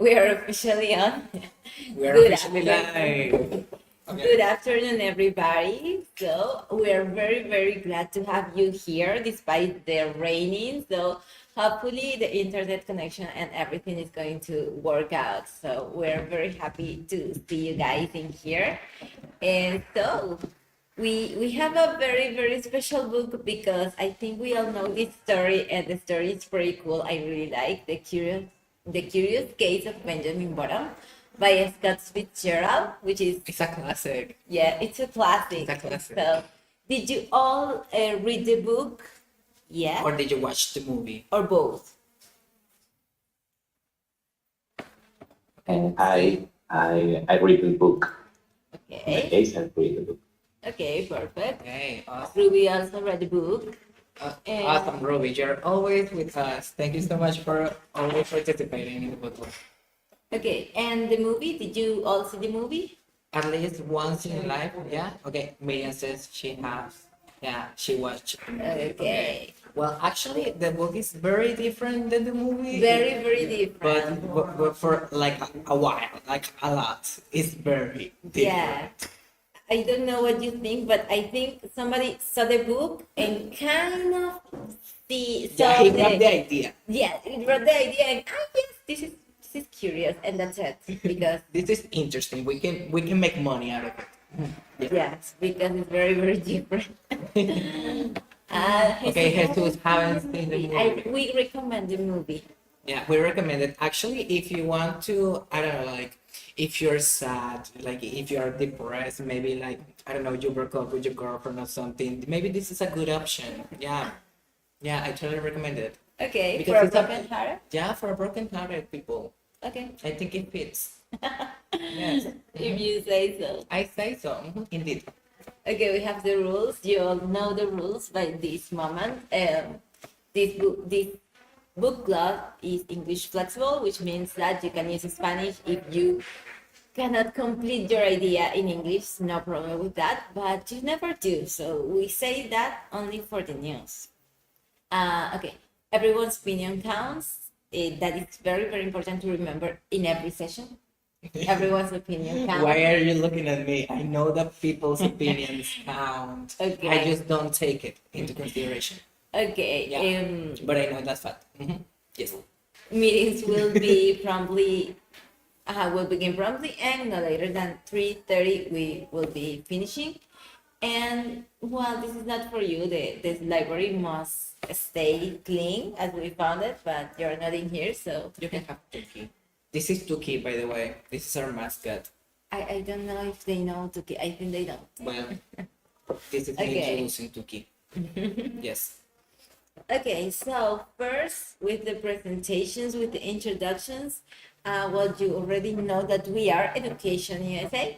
We are officially on. We are Good officially afternoon. live. Okay. Good afternoon, everybody. So we are very, very glad to have you here despite the raining. So hopefully the internet connection and everything is going to work out. So we're very happy to see you guys in here. And so we have a very, very special book because I think we all know this story and the story is pretty cool. I really like the curious case of Benjamin Bottom by Scott Fitzgerald, which is, It's a classic. yeah, it's a classic. It's a classic. So, did you all read the book? Yeah, Or did you watch the movie? or both? And I read the book. In my Okay, case, I read the book. okay, perfect. Okay, awesome. Ruby also read the book. Awesome, Ruby. You're always with us. Thank you so much for always participating in the book club. Okay, and the movie, did you all see the movie? At least once in life, yeah? Okay, Miriam says she has. Yeah, she watched the movie. Okay, Well, actually, the book is very different than the movie. very, very different. But for like a while, like a lot, it's very Yeah. different. I don't know what you think, but I think somebody saw the book and kind of Yeah, saw he got the idea. yeah, it wrote the idea and yes, this is curious and that's it because This is interesting. We can make money out of it. yes, because it's very, very different. Okay, Jesus haven't seen the movie. We recommend the movie. Yeah, we recommend it. Actually, if you want to, I don't know, like if you're sad, like if you're depressed, maybe like I don't know, you broke up with your girlfriend or something. Maybe this is a good option. Yeah, yeah, I totally recommend it. Okay, Because for a it's a- broken heart. Yeah, for broken-hearted people, Okay, I think it fits. Yes, if you say so. I say so. Indeed. Okay, we have the rules. You all know the rules by this moment. This book club is English flexible, which means that you can use Spanish if you cannot complete your idea in English. No problem with that, but you never do. So we say that only for the news. Okay, everyone's opinion counts. That is very, very important to remember in every session. Everyone's opinion counts. Why are you looking at me? I know that people's opinions count. Okay. I just don't take it into consideration. Okay, Yeah. But I know that's fact. Yes. meetings will be promptly will begin promptly and no later than 3:30 we will be finishing. And well, this is not for you. The library must stay clean as we found it, but you're not in here, so You can have Tuki. This is Tuki, by the way. This is our mascot. I don't know if they know to I think they don't. Well, this is me Okay. introducing Tuki. Yes. Okay, so first with the presentations, with the introductions, well, you already know that we are Education USA.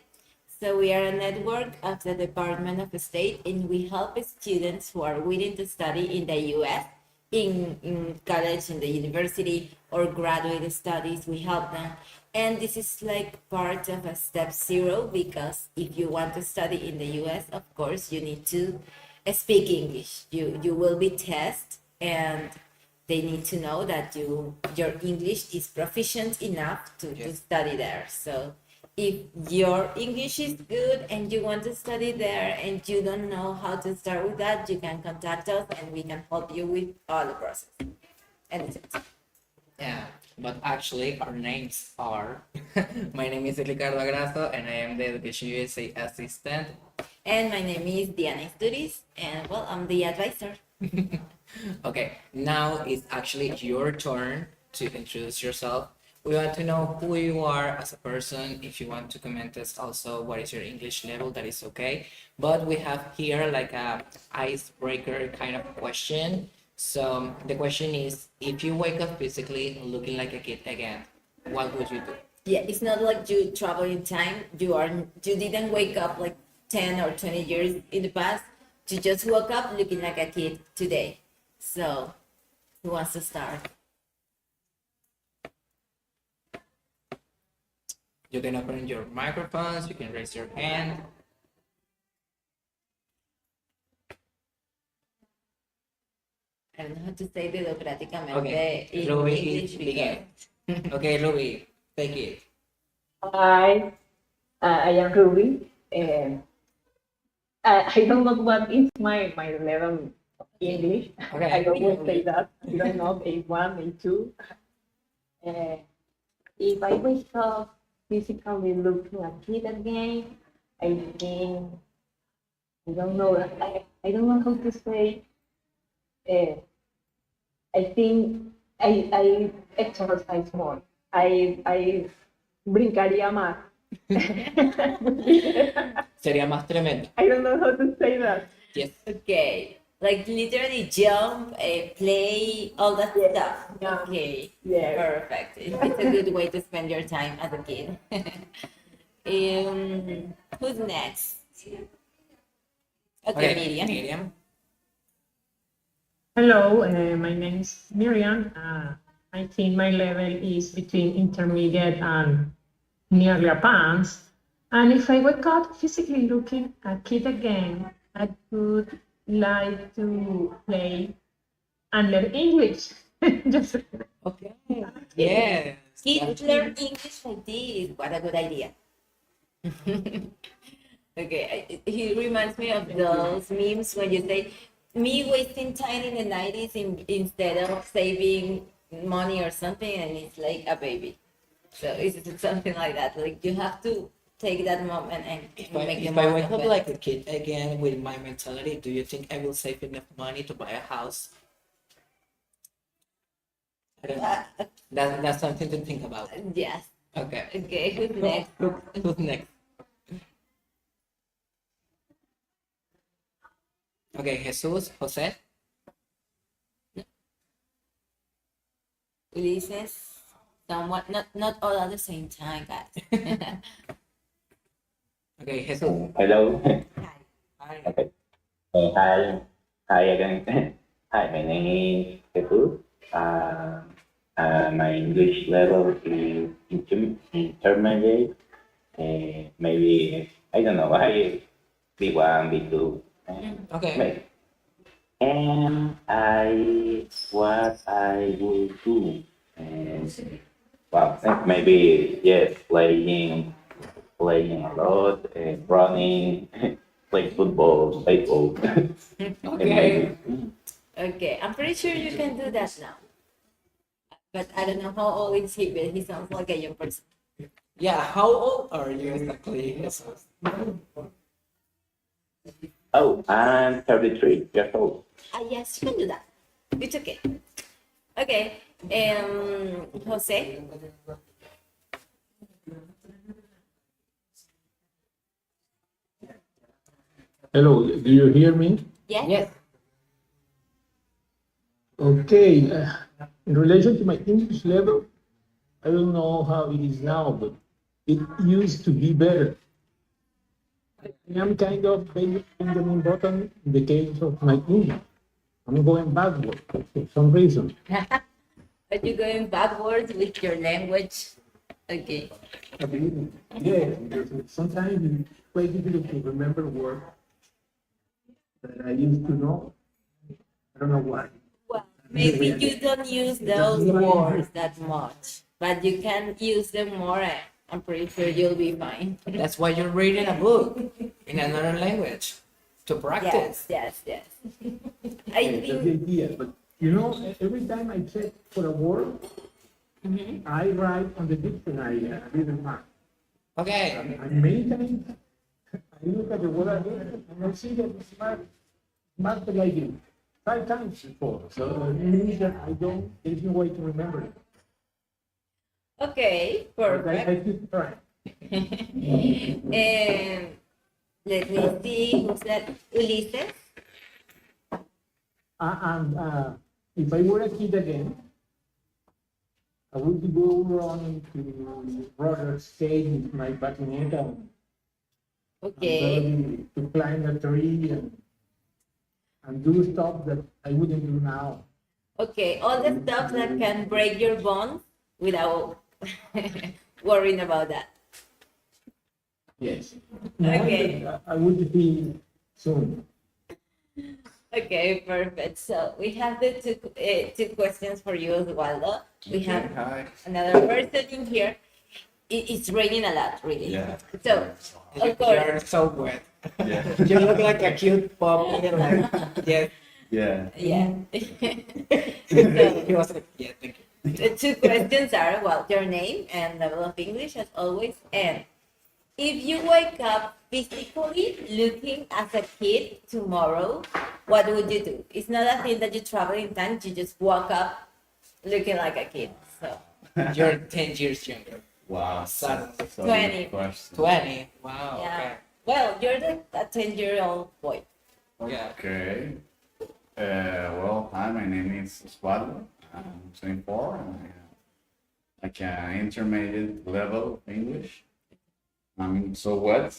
So we are a network of the Department of State, and we help students who are willing to study in the US, in college, in the university, or graduate studies. We help them. And this is like part of a step zero because if you want to study in the US, of course, you need to speak English. You will be tested, and they need to know that your English is proficient enough to Yes. study there. So if your English is good and you want to study there and you don't know how to start with that, you can contact us and we can help you with all the process. And that's it. Yeah. But actually, our names are. My name is Ricardo Agrasso, and I am the Education USA assistant. And my name is Diana Sturis, and well, I'm the advisor. Okay, now it's actually your turn to introduce yourself. We want to know who you are as a person. If you want to comment us also what is your English level, that is okay. But we have here like a icebreaker kind of question. So the question is, if you wake up physically looking like a kid again, what would you do? Yeah, it's not like you travel in time. You didn't wake up like 10 or 20 years in the past. You just woke up looking like a kid today. So, who wants to start? You can open your microphones, you can raise your hand. I don't know how to say democráticamente Okay, in Ruby English is because begin. Okay, Ruby, Take it. I am Ruby. I don't know what is my level of English. Okay. I always say that. I don't know, A1, A2. If I wake up physically looking at it again, I think, I don't know, I don't know how to say. I think I exercise more. I brincaría más. Sería más tremendo. I don't know how to say that. Yes. Okay. Like literally jump, play, all that Yes. stuff. Yeah. Okay. Yes. Perfect. It's a good way to spend your time as a kid. Who's next? Okay, Miriam. Miriam. Hello, my name is Miriam. I think my level is between intermediate and nearly advanced. And if I wake up physically looking at it again, I would like to play and learn English. Just Okay. Yes. Kids learn English like this. What a good idea. Okay, he reminds me of those memes when you say, me wasting time in the 90s instead of saving money or something, and it's like a baby. So it's something like that. Like you have to take that moment and make the If I most wake of up it. like a kid again with my mentality, do you think I will save enough money to buy a house? I don't know. That's something to think about. Yes. Okay. Okay, who's next? Who's next? Okay, Jesus, Jose. Ulises. Somewhat, not all at the same time, guys. Okay, Jesus. Hello. Hi. Okay. Hi again. Hi, my name is Jesus. My English level is intermediate. Maybe I don't know. I B1, B2. Okay. Maybe. And what I will do. Well, maybe yes, playing a lot, running, play football, baseball. Okay. Okay, I'm pretty sure you can do that now. But I don't know how old is he, but he sounds like a young person. Yeah, how old are you exactly, Jesus? Oh, I'm 33 years old. Yes, you can do that. It's okay. Okay, Jose. Hello, do you hear me? Yes. Yes. Okay, in relation to my English level, I don't know how it is now, but it used to be better. I am kind of Benjamin Button in the case of my English. I'm going backward for some reason. But you're going backwards with your language. Okay. Yeah, because sometimes it's quite difficult to remember words that I used to know. I don't know why. Well, maybe you don't use those words that much, but you can use them more. I'm pretty sure you'll be fine. That's why you're reading a book in another language to practice. Yes. I That's the think. idea, but you know, every time I check for a word, I write on the dictionary a little mark. Okay. And many times I look at the word again and I see that it's marked like it 5 times before. So it means that there's no way to remember it. Okay, But perfect. I keep trying. Let me see who's that. Ulises. And if I were a kid again, I would go running to roller skate with my patineta and Okay. probably to climb a tree and do stuff that I wouldn't do now. Okay, all the stuff that can break your bones without worrying about that. Yes. Okay. I would be soon. Okay, perfect. So we have the two questions for you, Oswaldo. We have Hi. another person in here. it's raining a lot, really. Yeah. So, of course, You're so wet. Yeah. You look like a cute puppy. Like, yeah. Yeah. yeah. He was like, yeah, thank you. The two questions are, well, your name and level of English, as always. And if you wake up physically looking as a kid tomorrow, what would you do? It's not a thing that you travel in time, you just walk up looking like a kid. So, You're 10 years younger. Wow. Son. So 20. good question. 20. Wow. yeah. Well, you're a 10-year-old boy. Okay. Yeah. Okay. Well, hi, my name is Osvaldo. I'm 24 and I have like an intermediate level of English. I'm so wet,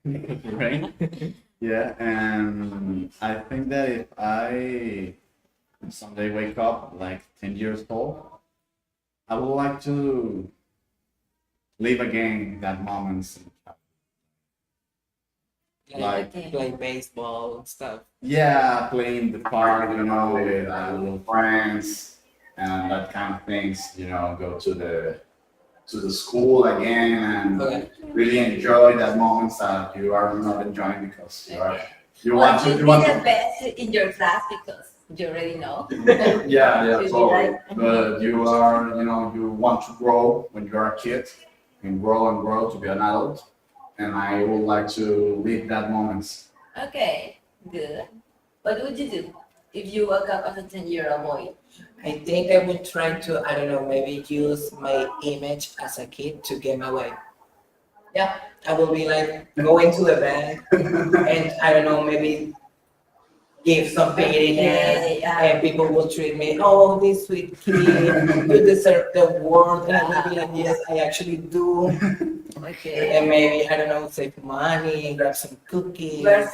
right? Yeah, and I think that if I someday wake up like 10 years old, I would like to live again that moments. Like Okay. play baseball and stuff. Yeah, playing in the park, you know, with little friends and that kind of things. You know, go to the school again and Okay. really enjoy that moments that you are not enjoying because you Well, want to you you want be the to. best in your class because you already know. Yeah, You'd be totally. like- But you are, you know, you want to grow when you are a kid and grow to be an adult. And I would like to live that moments. Okay, good. What would you do if you woke up as a 10-year-old boy? I think I would try to, I don't know, maybe use my image as a kid to get my way. Yeah, I will be like going to the bank and I don't know, maybe give some paydays Yeah. and people will treat me, oh, this sweet kid, you deserve the world. And I will be like, yes, I actually do. Okay. And maybe, I don't know, save money, grab some cookies. But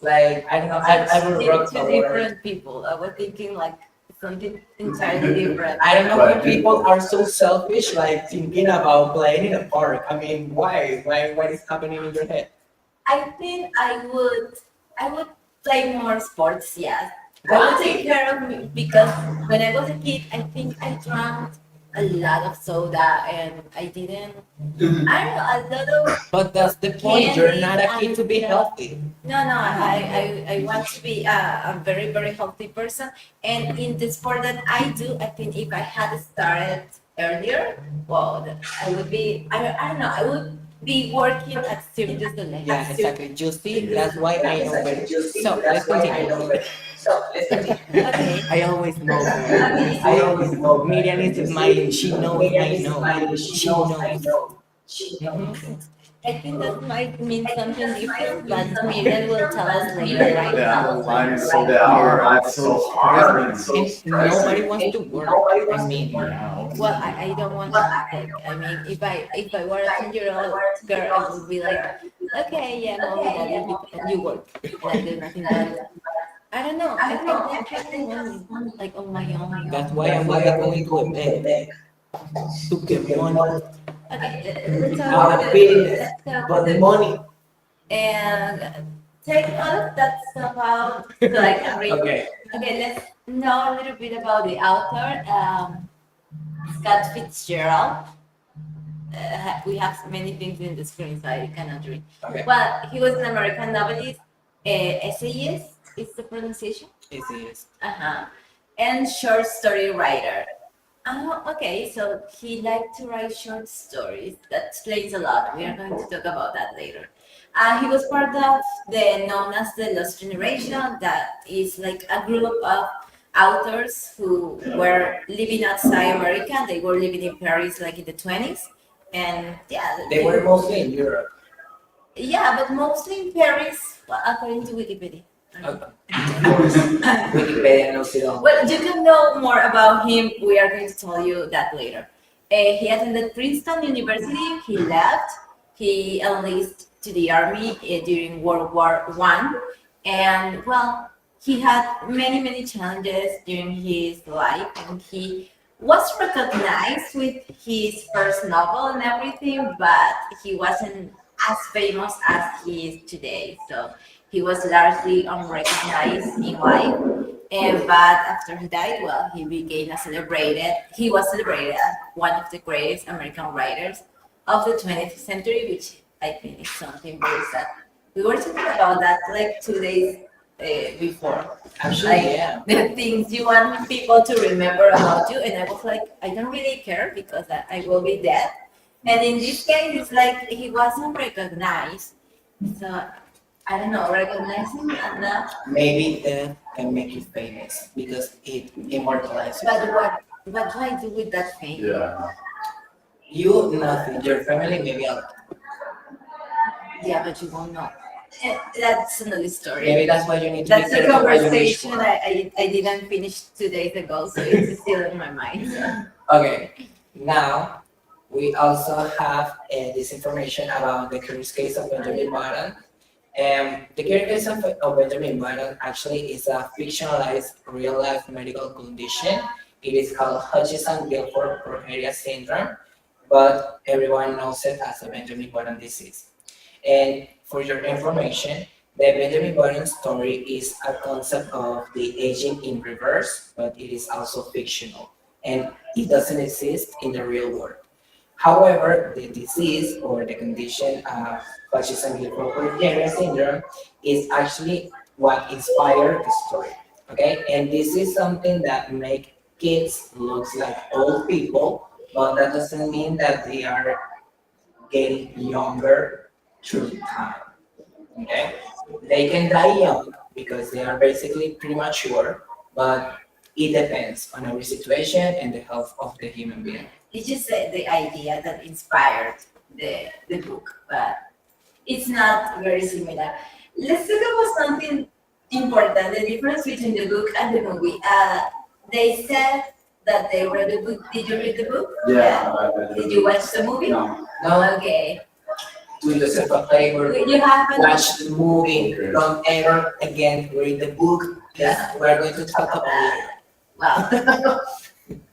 Like, I don't know, I will rock two the world. different people. I was thinking like something entirely different. I don't know why people are so selfish, like thinking about playing in a park. I mean, why? What is happening in your head? I think I would play more sports, yes. I would take care of me because when I was a kid, I think I drank a lot of soda and I didn't, I don't know, a lot of, But that's the point. You're not a kid to be healthy. no, I want to be a very, very healthy person. And in the sport that I do, I think if I had started earlier, well, I would be, I don't know, I would be working at seriously. Yeah, exactly. You see, that's why I know better. So let's continue. Okay. I always know. I always know. Miriam is smiling. She knows. I know. She knows. Mhm. I think that might mean something different, but Miriam will tell us later, The right? outline is so hard. It's so hard. And nobody wants to work. I mean, Well, I don't want to like, I mean, if I were a 10-year-old girl, I would be like, okay, yeah, mommy, daddy, you work. And I do nothing but I don't know. I like having money, like on my own. that's why I'm not going to a bed to get money. Okay, let's talk Our about business, but the money. and take all of that stuff out so I can read. Okay. Okay, let's know a little bit about the author, Scott Fitzgerald. We have many things in the screen, so I cannot read. Okay. Well, he was an American novelist, essayist, is the pronunciation? Easy. Uh-huh. And short story writer. Oh, okay, so he liked to write short stories. That explains a lot. We are going to talk about that later. He was part of the known as the Lost Generation. That is like a group of authors who were living outside America. They were living in Paris like in the 20s. And yeah, They were mostly in Europe. yeah, but mostly in Paris, well, according to Wikipedia. Wikipedia knows it all. Well, you can know more about him. We are going to tell you that later. He attended Princeton University. He left. He enlisted to the army during World War One, and well, he had many challenges during his life, and he was recognized with his first novel and everything, but he wasn't as famous as he is today. So he was largely unrecognized in life. And but after he died, well, he was celebrated as one of the greatest American writers of the 20th century, which I think is something very sad. We were talking about that like 2 days before. Actually, Like yeah. the things you want people to remember about you, and I was like, I don't really care because I will be dead. And in this case, it's like he wasn't recognized. So I don't know, recognizing enough. Maybe death can make you famous because it immortalizes you. But what do I do with that thing? Yeah. You, nothing. Your family, maybe a lot. Yeah, but you won't know. That's another story. Maybe that's why you need to That's be a careful what you wish conversation for. I didn't finish 2 days ago, so it's still in my mind. So. Okay, now we also have this information about the curious case of Benjamin Button. The curious case of Benjamin Button actually is a fictionalized real-life medical condition. It is called Hutchinson-Gilford progeria syndrome, but everyone knows it as a Benjamin Button disease. And for your information, the Benjamin Button story is a concept of the aging in reverse, but it is also fictional and it doesn't exist in the real world. However, the disease or the condition of Hutchinson-Gilford syndrome is actually what inspired the story. Okay, and this is something that make kids look like old people, but that doesn't mean that they are getting younger through time. Okay, they can die young because they are basically premature, but it depends on our situation and the health of the human being. It's just the idea that inspired the book, but it's not very similar. Let's talk about something important, the difference between the book and the movie. They said that they read the book. Did you read the book? Yeah. Did you watch the movie? No. No, Okay. do yourself a favor, You haven't. watch the movie, don't ever again read the book. Yeah, we're going to talk about it. Wow.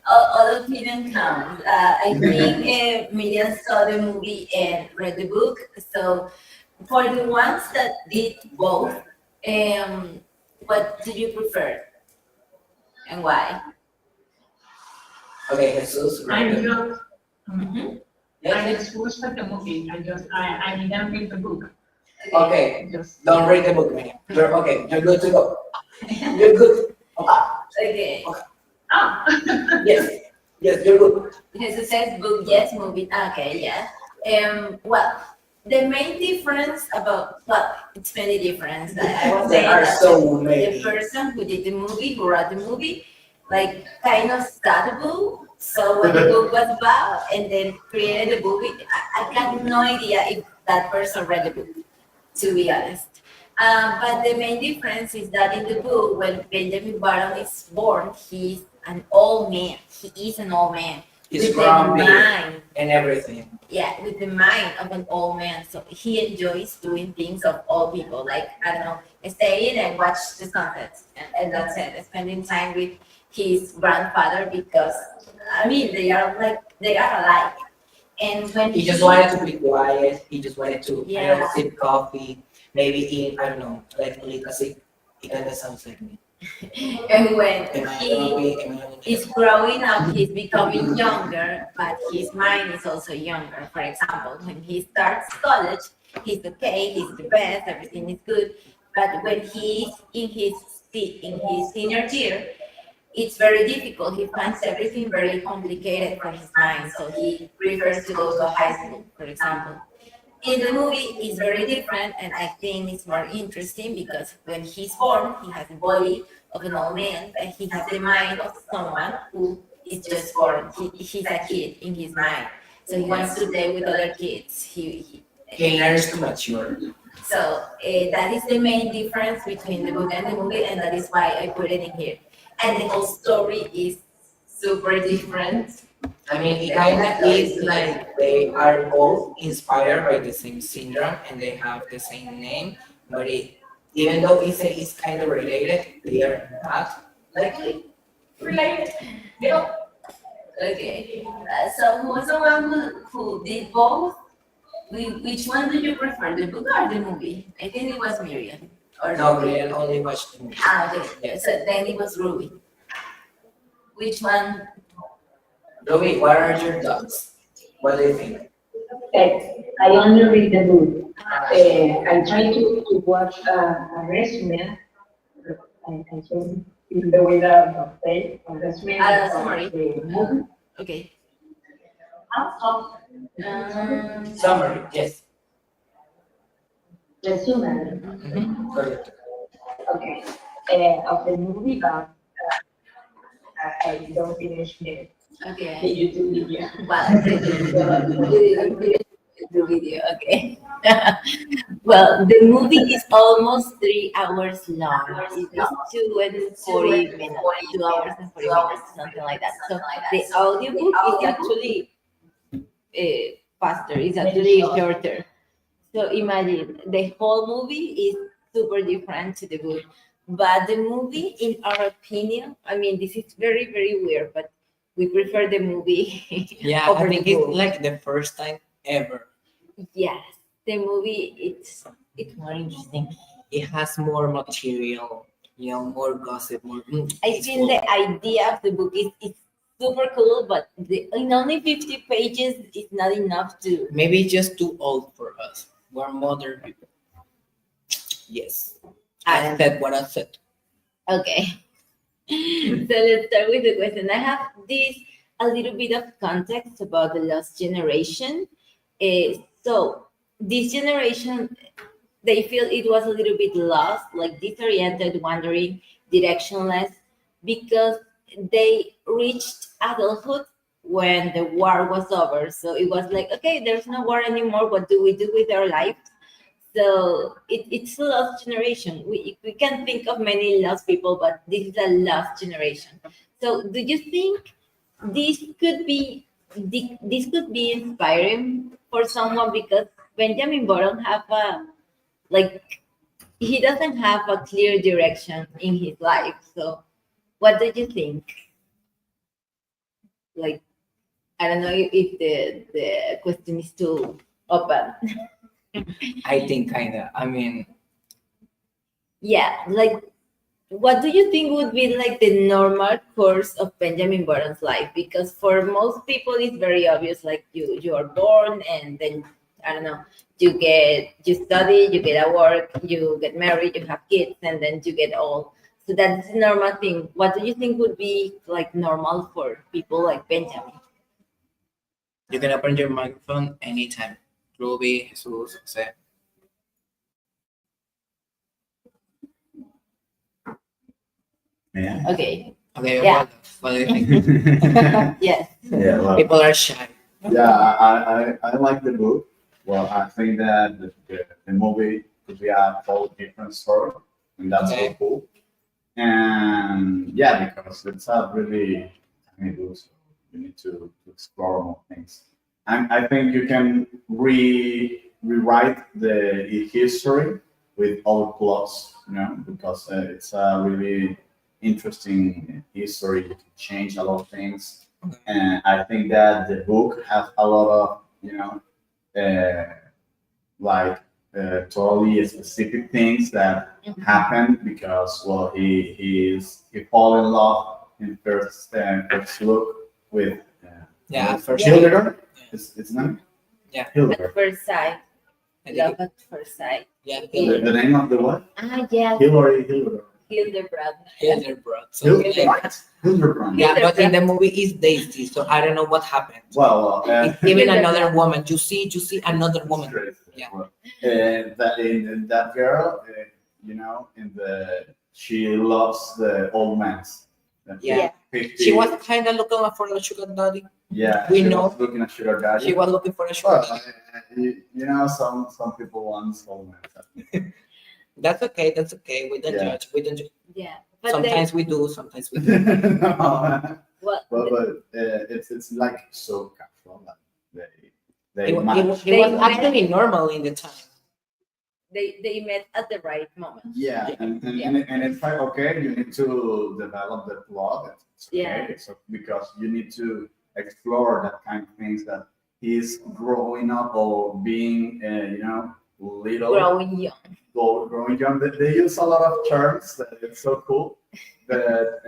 All opinion counts. I think Miriam saw the movie and read the book. So for the ones that did both, what do you prefer and why? Okay, Jesus, I read the just, Mhm. I just watched the movie. I didn't read the book. Okay, Just, don't read the book, Miriam. You're okay, you're good to go. You're good. Okay. Okay. ah, Yes, yes, you're good. Jesus says book, yes, movie. Okay, yeah. Well, the main difference about, well, it's many difference. I was There saying are that so the many. person who did the movie, who wrote the movie, like kind of started the book. So when the book was about and then created the movie, I got no idea if that person read the book, to be honest. But the main difference is that in the book, when Benjamin Button is born, he's an old man. He is an old man. He's With the grumpy mind, and everything. yeah, with the mind of an old man. So he enjoys doing things of old people, like, I don't know, staying and watch the sunsets. And that's it, spending time with his grandfather because, I mean, they are alike. And when He just wanted to be quiet. He just wanted to, Yeah. sip coffee, maybe eat, I don't know, like little. It kind of sounds like me. and when Am I he grumpy? Am I is growing up, he's becoming younger, but his mind is also younger. For example, when he starts college, he's okay, he's the best, everything is good. But when he's in his senior year, it's very difficult. He finds everything very complicated for his mind, so he prefers to go to high school, for example. In the movie, it's very different, and I think it's more interesting because when he's born, he has the body of an old man, and he has the mind of someone who is just born. He's a kid in his mind, so he wants to play with other kids. He learns to mature. So that is the main difference between the book and the movie, and that is why I put it in here. And the whole story is super different. I mean, it kind of is like they are both inspired by the same syndrome and they have the same name, but even though it's kind of related, they are not likely related. You know? Okay. So who was the one who did both? Which one do you prefer, the book or the movie? I think it was Miriam. Or No, Brian only watched the movie. Okay. So then it was Ruby. Which one? Ruby, what are your thoughts? What do you think? I only read the book. I try to watch a resume. I can in the way of say a resume of Summary. the movie. Okay. Summary, yes. Resume. Correct. Okay. Of the movie, but I don't finish the Okay. YouTube video. Well, you didn't finish the video. Okay. Well, the movie is almost 3 hours long. It is 2 and 40 minutes, 2 hours and 40 minutes, something like that. So the audiobook is actually faster. It's actually shorter. So imagine the whole movie is super different to the book. But the movie, in our opinion, I mean, this is very, very weird, but we prefer the movie Yeah, I over think the it's book. like the first time ever. Yes, the movie it's more interesting. It has more material, more gossip, more. I It's think full. the idea of the book is super cool, but in only 50 pages is not enough to. Maybe it's just too old for us. We're modern people. Yes. I Um, said what I said. Okay. So let's start with the question. I have this a little bit of context about the lost generation. So this generation, they feel it was a little bit lost, like disoriented, wandering, directionless, because they reached adulthood when the war was over. So it was like, okay, there's no war anymore. What do we do with our life? So it's a lost generation. We can think of many lost people, but this is a lost generation. So do you think this could be this could be inspiring for someone, because Benjamin Button have a like he doesn't have a clear direction in his life. So what do you think? Like, I don't know if the question is too open. I think kinda. I mean, Yeah, like what do you think would be like the normal course of Benjamin Button's life? Because for most people, it's very obvious. Like you are born, and then I don't know, you study, you get a work, you get married, you have kids, and then you get old. So that's the normal thing. What do you think would be like normal for people like Benjamin? you can open your microphone anytime. Ruby, Jesus, Jose. Yeah. Okay. Okay, Yeah. what do you think? Yes. Yeah. Well, People are shy. Yeah, I like the book. Well, I think that the movie could be a whole different story, and that's so Okay. cool. And yeah, because it's a really tiny book, so you need to explore more things. And I think you can rewrite the history with all plots, because it's a really interesting history. You can change a lot of things, and I think that the book has a lot of uh, like totally specific things that happen because well he fall in love in first look with Yeah, first. Hildegard. It's name Yeah. At Hildegard. first sight, I think love at first sight. yeah, The name of the what? Ah, yes, Hildegard. Hildebrand. Hildebrood. So Hildegard. Hildegard. yeah, but in the movie it's Daisy, so I don't know what happened. Well, It's even another woman. You see another woman. Yeah. Well, that in that girl, in the she loves the old man. Yeah. 50. She was kind of looking for a sugar daddy. Yeah, we she know. was looking at sugar daddy. She was looking for a sugar Well, daddy. some people want old man. That's okay. That's okay. We don't Yeah. judge. We don't. Yeah, but Sometimes we do. Sometimes we do. No. well, But it's like so casual that they It match. was They actually normal in the time. they met at the right moment. Yeah, and it's like okay, you need to develop the plot. It's okay, Yeah. so because you need to explore that kind of things that he's growing up or being, little, Growing young. growing young. They use a lot of terms that it's so cool. That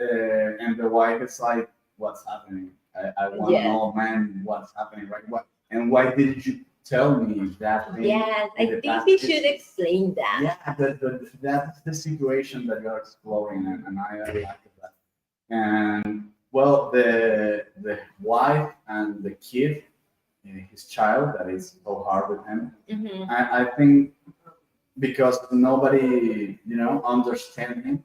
and the wife is like, what's happening? I want to Yeah. know, man, what's happening, right? What and why did you tell me that thing. Yes, in I the think past. he It's- should explain that. Yeah, that's the situation that you're exploring, and I like that. And well, the wife and the kid, his child, that is so hard with him. Mhm. I think because nobody, understand him,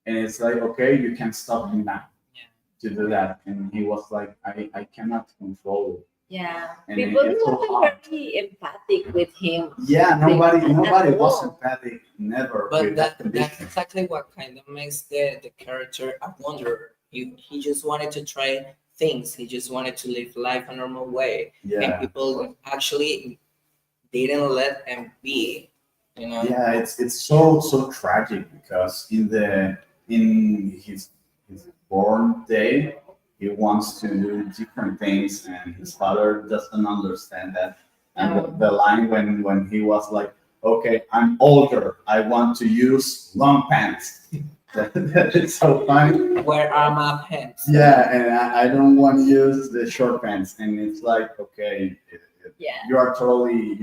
and it's like, okay, you can stop him now Yeah. to do that, and he was like, I cannot control it. Yeah, And people it's so wasn't hard. very empathic with him. Yeah, nobody At was all. empathic, never. But with that that's condition. exactly what kind of makes the character a wanderer. He just wanted to try things. He just wanted to live life a normal way. And Yeah, people actually didn't let him be, you know? yeah, it's so tragic because in his born day, he wants to do different things, and his father doesn't understand that. And the line when he was like, okay, I'm older, I want to use long pants. That is so funny. Where are my pants? Yeah, and I don't want to use the short pants, and it's like, okay, Yeah. you are totally,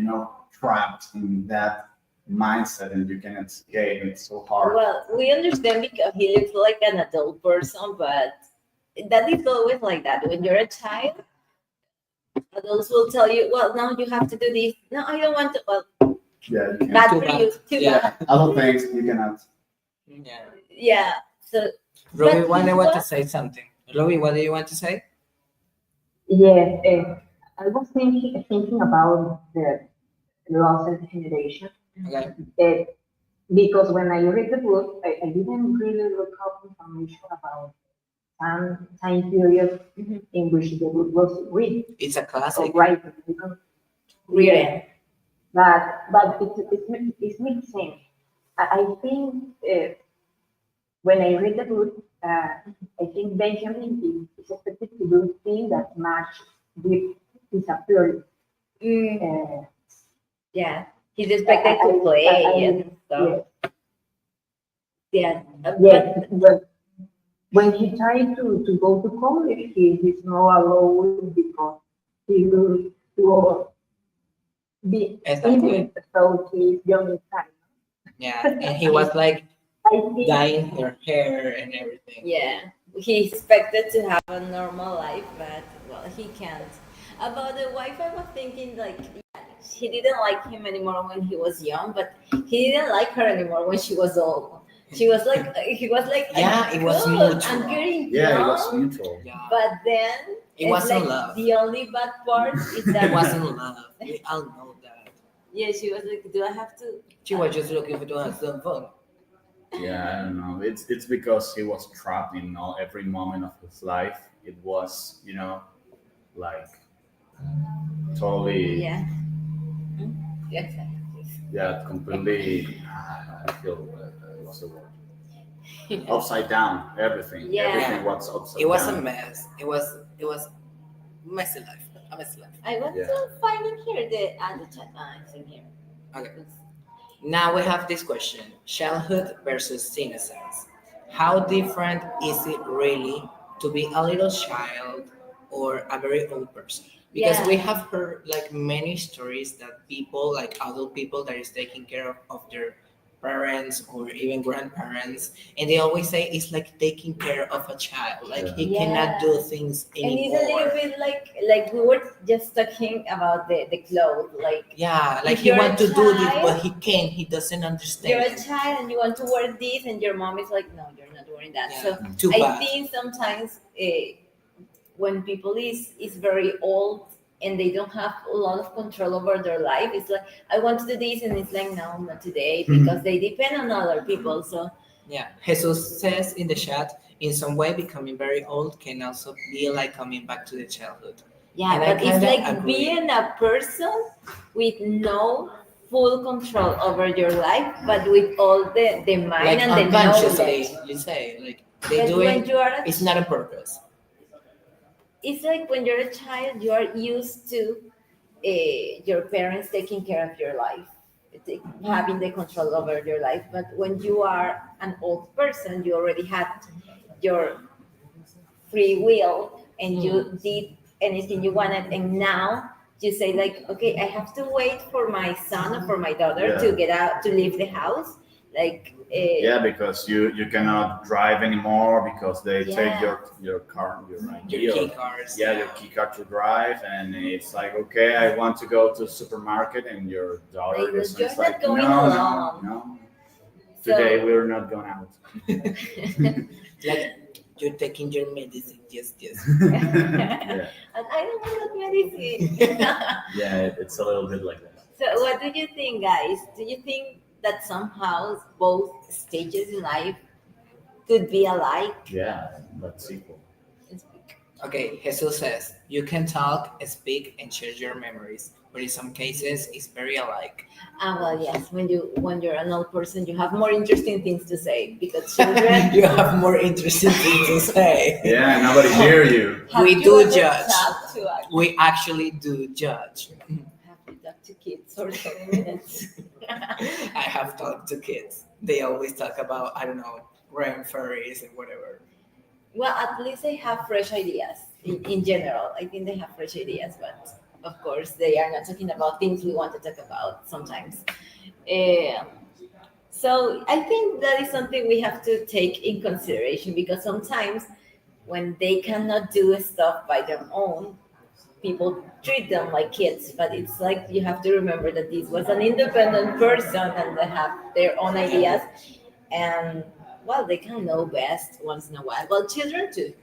trapped in that mindset, and you cannot escape. It's so hard. Well, we understand because he looks like an adult person, but that is always like that. When you're a child, adults will tell you, well, now you have to do this. No, I don't want to. Well, Yeah, you can. bad Too for bad. you. Too Yeah. bad. Other things you cannot. Yeah. Yeah. So, Robbie, But what do you he want to was- say something? Robbie, what do you want to say? Yes, I was thinking about the lost generation. Okay. Because when I read the book, I didn't really look up information about some time period in which the book was written It's a or classic. written. yeah. But it makes sense. I think when I read the book, I think Benjamin is expected to do things that match with his appearance. Uh, Yeah. He's expected to play and stuff. yes, Yeah. yes, but when he tried to go to college, he's not allowed because he will be Exactly. even so he's young inside. Yeah. And he was like I think dyeing her hair and everything. Yeah, he expected to have a normal life, but well, he can't. About the wife, I was thinking like yeah, she didn't like him anymore when he was young, but he didn't like her anymore when she was old. She was like, he was like, Yeah, it was good, mutual. I'm getting Yeah, it young, was neutral. Yeah. but then It it's wasn't like love. the only bad part is It that wasn't love. We all know that. yeah, she was like, do I have to? She was just looking for to have some fun. Yeah, I don't know. It's because he was trapped in every moment of his life. It was, like totally, Yeah. Yes. yeah, completely. I feel what's the word? Upside down. Everything. Yeah. Everything was upside It was down. a mess. It was messy life. A messy life. I want Yeah. to find it here. The chat. It's in here. Okay. Now we have this question: childhood versus innocence. How different is it really to be a little child or a very old person? Because we Yeah. have heard like many stories that people, like adult people, that is taking care of their parents or even grandparents, and they always say it's like taking care of a child. Like he cannot do things And it's a little anymore. bit like we were just talking about the clothes. Like Yeah, like If he you're wants a to do this, child- but he can't. He doesn't you're a understand. child and you want to wear this, and your mom is like, no, you're not wearing that. Yeah, So too I bad. think sometimes when people is very old and they don't have a lot of control over their life, it's like I want to do this, and it's like no, not today, because they depend on other people. So Yeah, Jesus says in the chat, in some way, becoming very old can also be like coming back to the childhood. yeah, And I but it's kinda like agree. being a person with no full control over your life, but with all the mind Like and the unconsciously, knowledge. you say, like they But do when it. you are a It's not on purpose. it's like when you're a child, you are used to your parents taking care of your life, having the control over your life. But when you are an old person, you already had your free will and you did anything you wanted. And now you say like, okay, I have to wait for my son or for my daughter Yeah. to get out to leave the house, like Yeah, because you cannot drive anymore because they take Yeah. your car, your ID, Your key or cards. yeah, your key card to drive, and it's like, okay, I want to go to supermarket, and your daughter Like, just you're is not like, going no, alone. no. So- Today we're not going out. Like you're taking your medicine. Yes, yes. Yeah, and I don't want medicine. yeah, it's a little bit like that. So, what do you think, guys? Do you think that somehow both stages in life could be alike? Yeah, that's equal. Okay, Jesus says you can talk, speak, and share your memories, but in some cases it's very alike. Well, yes. When you're an old person, you have more interesting things to say because children. You have more interesting things to say. Yeah, nobody hear you. Have We you do ever judge. talked to a- We actually do judge. Have you talked to kids for 20 minutes? I have talked to kids. They always talk about, I don't know, rain fairies and whatever. Well, at least they have fresh ideas in general. I think they have fresh ideas, but of course, they are not talking about things we want to talk about sometimes. Uh, so I think that is something we have to take in consideration because sometimes when they cannot do stuff by their own, people treat them like kids. But it's like you have to remember that this was an independent person and they have their own ideas, and well, they can know best once in a while. Well, children too.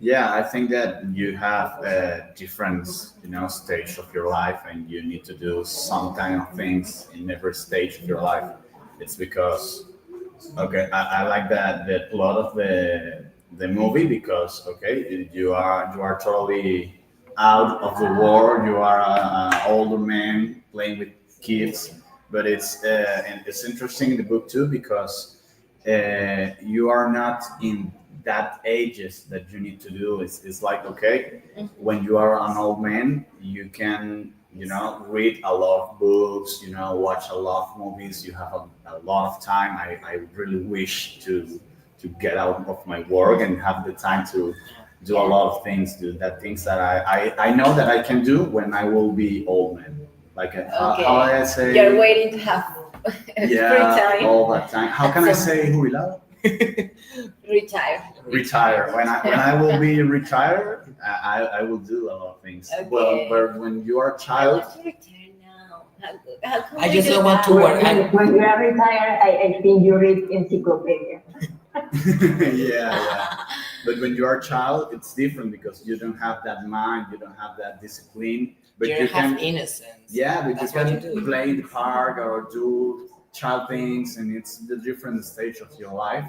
Yeah, I think that you have a different, stage of your life, and you need to do some kind of things in every stage of your life. It's because, okay, I like that the plot of the movie because, okay, you are totally out of the world. You are an older man playing with kids, but it's interesting in the book too because you are not in that ages that you need to do. It's like, okay, when you are an old man, you can read a lot of books, watch a lot of movies. You have a lot of time. I really wish to get out of my work and have the time to do a lot of things, do that things that I know that I can do when I will be old man. Like how I say, You're waiting to have free time. all that time. How can I say jubilado? Retire. Retire. When I will be retired, I will do a lot of things. Okay. Well, but when you are a I child, want to retire now. How come I we just do don't want to that? work. When you are retired, I think you read encyclopedia. yeah. But when you are a child, it's different because you don't have that mind, you don't have that discipline. But You you have can, innocence. yeah, but That's you what can you do. play in the park or do child things, and it's the different stage of your life.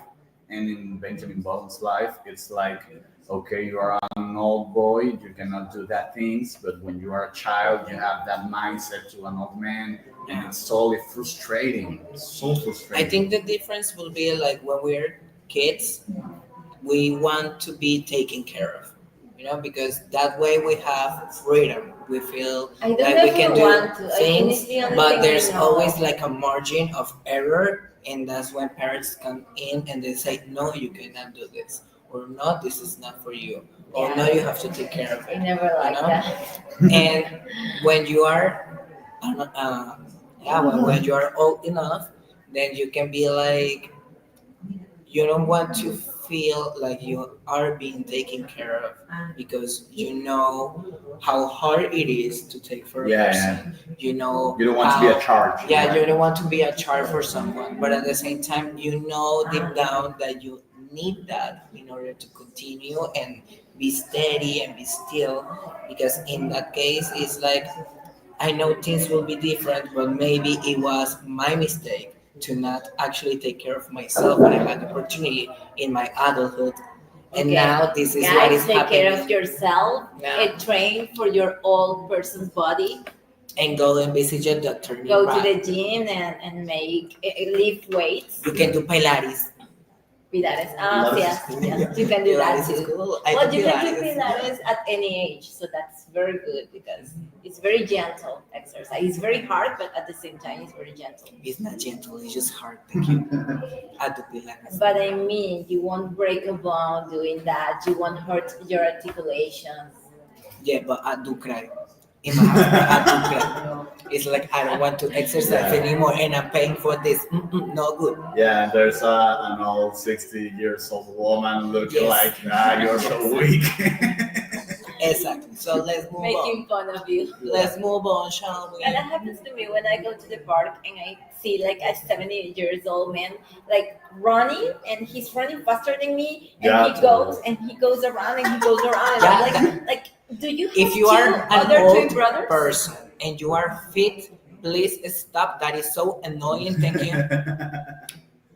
And in Benjamin Button's life, it's like, okay, you are an old boy, you cannot do that things, but when you are a child, you have that mindset to an old man, and it's totally frustrating. It's so frustrating. I think the difference will be like when we're kids, we want to be taken care of, because that way we have freedom. We feel I don't like we can ever do want to. I think things, it's the only but thing I there's know. always like a margin of error, and that's when parents come in and they say, no, you cannot do this, or no, this is not for you, or Yeah. no, you have to take care of I it. never liked know? that. And when you are, when you are old enough, then you can be like, you don't want to feel like you are being taken care of because you know how hard it is to take for a Yeah, person. You know You don't want to be a charge. Yeah, right? you don't want to be a charge for someone, but at the same time, you know deep down that you need that in order to continue and be steady and be still. Because in that case, it's like I know things will be different, but maybe it was my mistake to not actually take care of myself when I had the opportunity in my adulthood. And Okay. now this is Guys, what is take happening. care of yourself. Yeah. Train for your old person's body. And go and visit your doctor. Go to nearby. the gym and make lift weights. You can do Pilates. Pilates. Pilates Yes, is cool. yes, you can do that Pilates is too. cool. I Well, do you can do Pilates. Pilates at any age, so that's very good because it's very gentle exercise. It's very hard, but at the same time, it's very gentle. It's not gentle, it's just hard. Thank you. I do Pilates. But I mean, you won't break a bone doing that. You won't hurt your articulations. Yeah, but I do cry. in my house, I had to grab. It's like I don't want to exercise Yeah. anymore, and I'm paying for this. No good. Yeah, there's an old 60 years old woman looking Yes. like, you're so weak. Exactly. So let's move Making on. fun of you. Let's move on, shall we? And that happens to me when I go to the park and I see like a 70 years old man like running, and he's running faster than me, and Yeah, he goes around and he goes around, and Yeah. I'm like do you have If you two are an other twin old brothers? person and you are fit, please stop. That is so annoying. Thank you.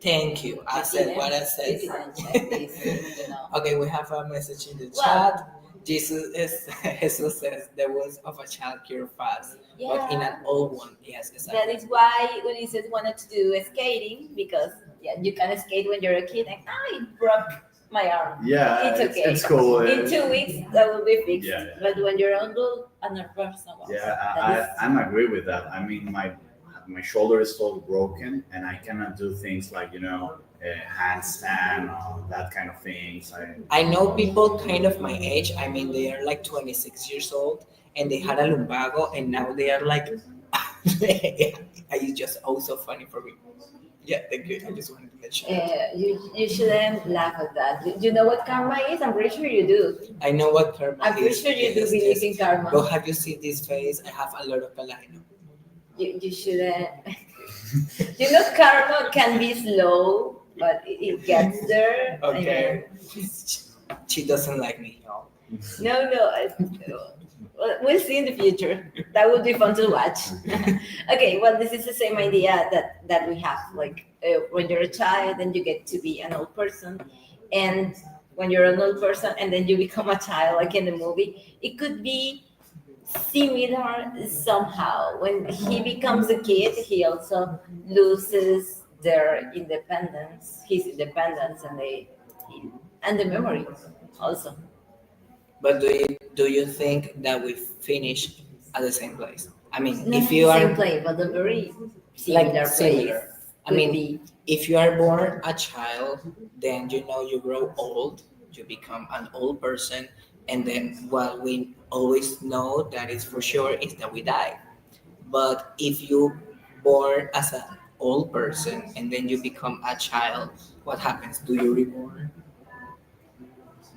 Thank you. I said what I said. You didn't check this, you know. Okay, we have a message in the Well- chat. Jesus says the wounds of a child cure fast, but in an old one, yes, That exactly. is why Ulises wanted to do skating, because you can skate when you're a kid, and I broke my arm. Yeah, It's okay. it's cool. In 2 weeks that will be fixed. Yeah, yeah. But when you're adult, another person. Yeah, I'm agree with that. I mean, my shoulder is still broken, and I cannot do things like handstand or that kind of things. I know people kind of my age. I mean, they are like 26 years old, and they had a lumbago, and now they are like, it's just also funny for me. Yeah, thank you. I just wanted to mention. You shouldn't laugh at that. Do you know what karma is? I'm pretty sure you do. I know what karma I'm pretty is. sure you do Yes, believe yes. in karma. But have you seen this face? I have a lot of palino. You shouldn't. You know, karma can be slow, but it gets there. I Okay. She doesn't like me, y'all. mean, no. We'll see in the future. That would be fun to watch. Okay, well, this is the same idea that we have. Like when you're a child, then you get to be an old person, and when you're an old person, and then you become a child, like in the movie, it could be similar somehow. When he becomes a kid, he also loses their independence, his independence, and the memory also. But do you think that we finish at the same place? I mean, Not if the you same are play, but a very similar like place. similar, I Could mean, be. if you are born a child, then you grow old, you become an old person, and then what we always know that is for sure is that we die. But if you born as an old person and then you become a child, what happens? Do you reborn?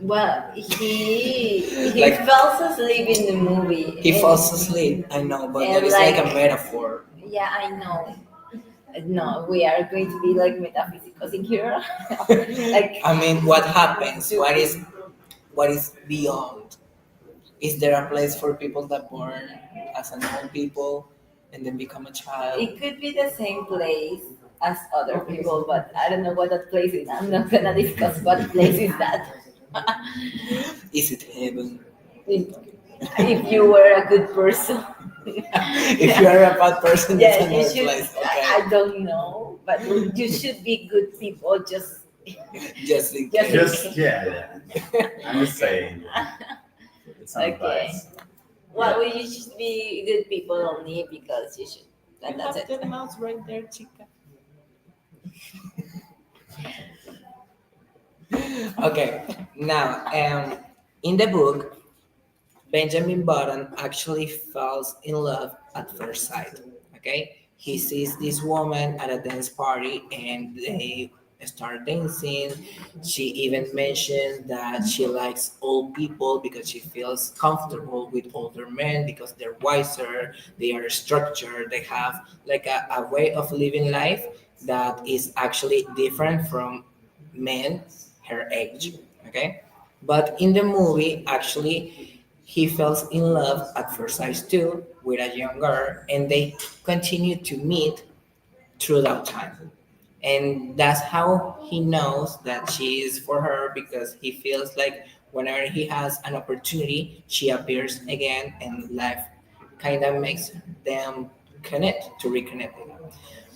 Well, he Like- falls asleep in the movie. He and- falls asleep, I know, but and that is like a like- metaphor. Yeah, I know. No, we are going to be like metaphysicals in here. Like, I mean, what happens? What is beyond? Is there a place for people that born as an old people and then become a child? it could be the same place as other people, but I don't know what that place is. I'm not gonna discuss what place is that. Is it heaven? If you were a good person. If you are a bad person, Yeah, it's you another should. place. Okay. I don't know, but you should be good people. Just Just in Just- case. Just I'm just saying. It's an Okay. advice. well, you should be good people only because you should. That's it. the mouse right there, chica. Okay, now in the book, Benjamin Button actually falls in love at first sight. Okay, he sees this woman at a dance party and they start dancing. She even mentioned that she likes old people because she feels comfortable with older men because they're wiser, they are structured, they have like a way of living life that is actually different from men her age. Okay, but in the movie, actually, he falls in love at first sight too with a young girl, and they continue to meet throughout time. And that's how he knows that she is for her because he feels like whenever he has an opportunity, she appears again, and life kind of makes them reconnect.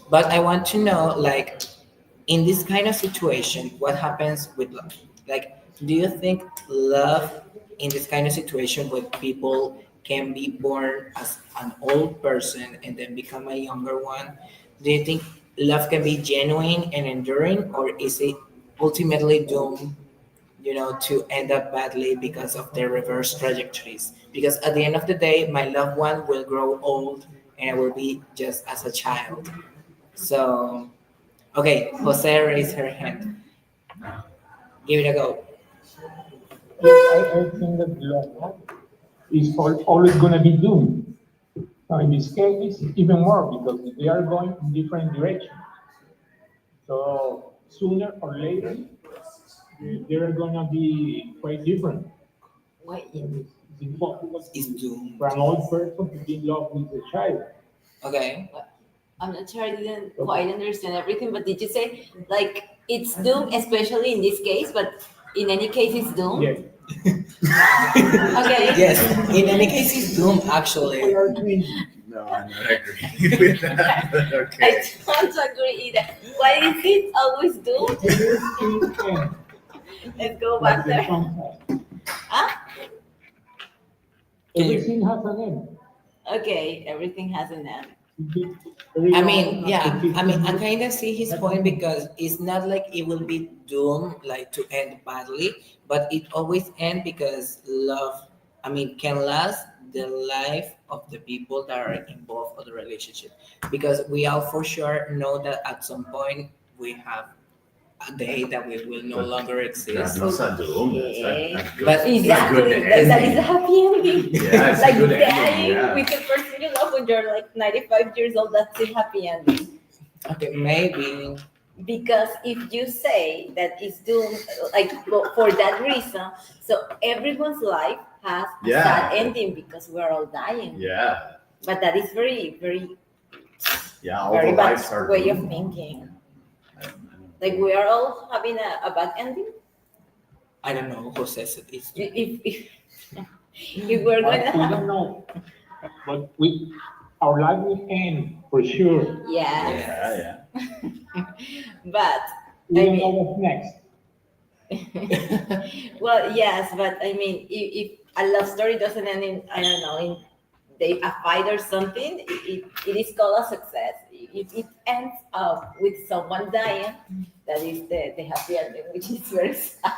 But I want to know, like, in this kind of situation, what happens with love? Like, do you think love in this kind of situation where people can be born as an old person and then become a younger one? Do you think love can be genuine and enduring, or is it ultimately doomed to end up badly because of their reverse trajectories. Because at the end of the day, my loved one will grow old and I will be just as a child. So, okay, Jose raised her hand. Give it a go. I think that love is always going to be doomed. Now, in this case, even more because they are going in different directions. So sooner or later, they're going to be quite different. Why? It's impossible Is doomed. for an old person to be in love with a child. Okay. I'm not sure I didn't quite understand everything, but did you say like it's doomed, especially in this case, but in any case it's doomed? Yes. Okay. Yes, in any case, it's doomed actually. People are twins. No, I'm not agreeing with that. But I okay. don't agree either. Why is it always doomed? Everything ends, Let's go like back the there. song says. Ah, Can you- Everything has an end. okay, everything has an end. I mean, yeah, I kind of see his point because it's not like it will be doomed like to end badly, but it always end because love, can last the life of the people that are involved in the relationship. Because we all for sure know that at some point we have a day that we will no But longer That's exist. not a doom. That's Okay. a good, But it's a Exactly. good That is ending. a happy ending. Yeah, it's Like a good ending. dying Yeah. with the person you love when you're like 95 years old, that's a happy ending. Okay, maybe. Because if you say that it's doomed, like for that reason, so everyone's life has a Yeah. sad ending because we're all dying. Yeah. But that is very, very, Yeah. All very the bad lives are way of doomed. thinking. I don't know. Like we are all having a bad ending. I don't know who says it is. If we're But gonna we have, don't know. But our life will end for sure. yeah, Yeah. but We I don't know mean, what's next. well, yes, but I mean, if a love story doesn't end in, I don't know, in a fight or something, it is called a success. If it ends up with someone dying, that is the happy ending, which is very sad.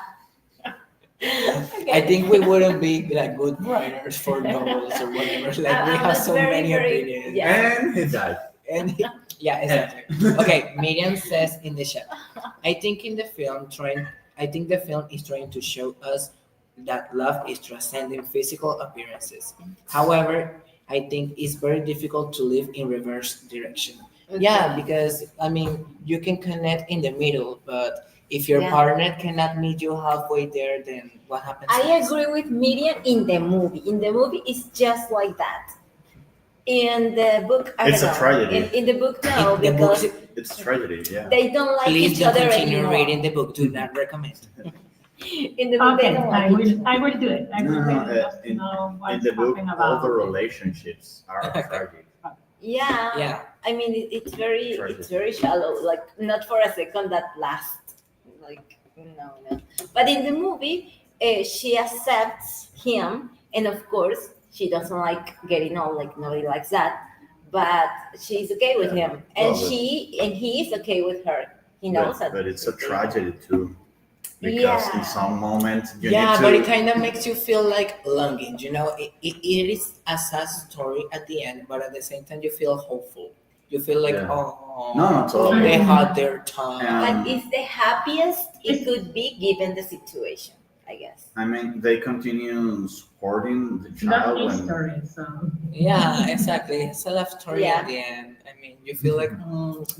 I think we wouldn't be like good writers for novels or whatever. Like we I have was so very, many very- opinions. yeah. And he died. And yeah, exactly. Okay, Miriam says in the chat. I think in the film trying I think the film is trying to show us that love is transcending physical appearances. However, I think it's very difficult to live in reverse direction. Yeah, because you can connect in the middle, but if your Yeah. partner cannot meet you halfway there, then what happens? I next? agree with Miriam in the movie. In the movie, it's just like that. In the book, I It's don't a know. tragedy. In the book, no, In the because book, It's tragedy. Yeah. they don't like please each don't other continue anymore. reading the book. Do not recommend. In the book, they Okay, don't like each other. I will do it. I will No, read it just to in- know In what's the book, talking all the about. relationships are tragic. Yeah. Yeah. I mean, it's very, Tragic. it's very shallow. Like not for a second that lasts. Like no. But in the movie, she accepts him, and of course, she doesn't like getting old. Like nobody likes that. But she's okay with Yeah. him, and Well, but- he is okay with her. He knows that. But it's a tragedy too, because Yeah. in some moment you Yeah, need to. but it kind of makes you feel like longing. It is a sad story at the end, but at the same time, you feel hopeful. You feel like, Yeah. oh, No, totally. they had their time. But it's the happiest it could be given the situation, I guess. I mean, they continue supporting the That's child when. history, so. Yeah, exactly. It's a love story Yeah. at the end. You feel like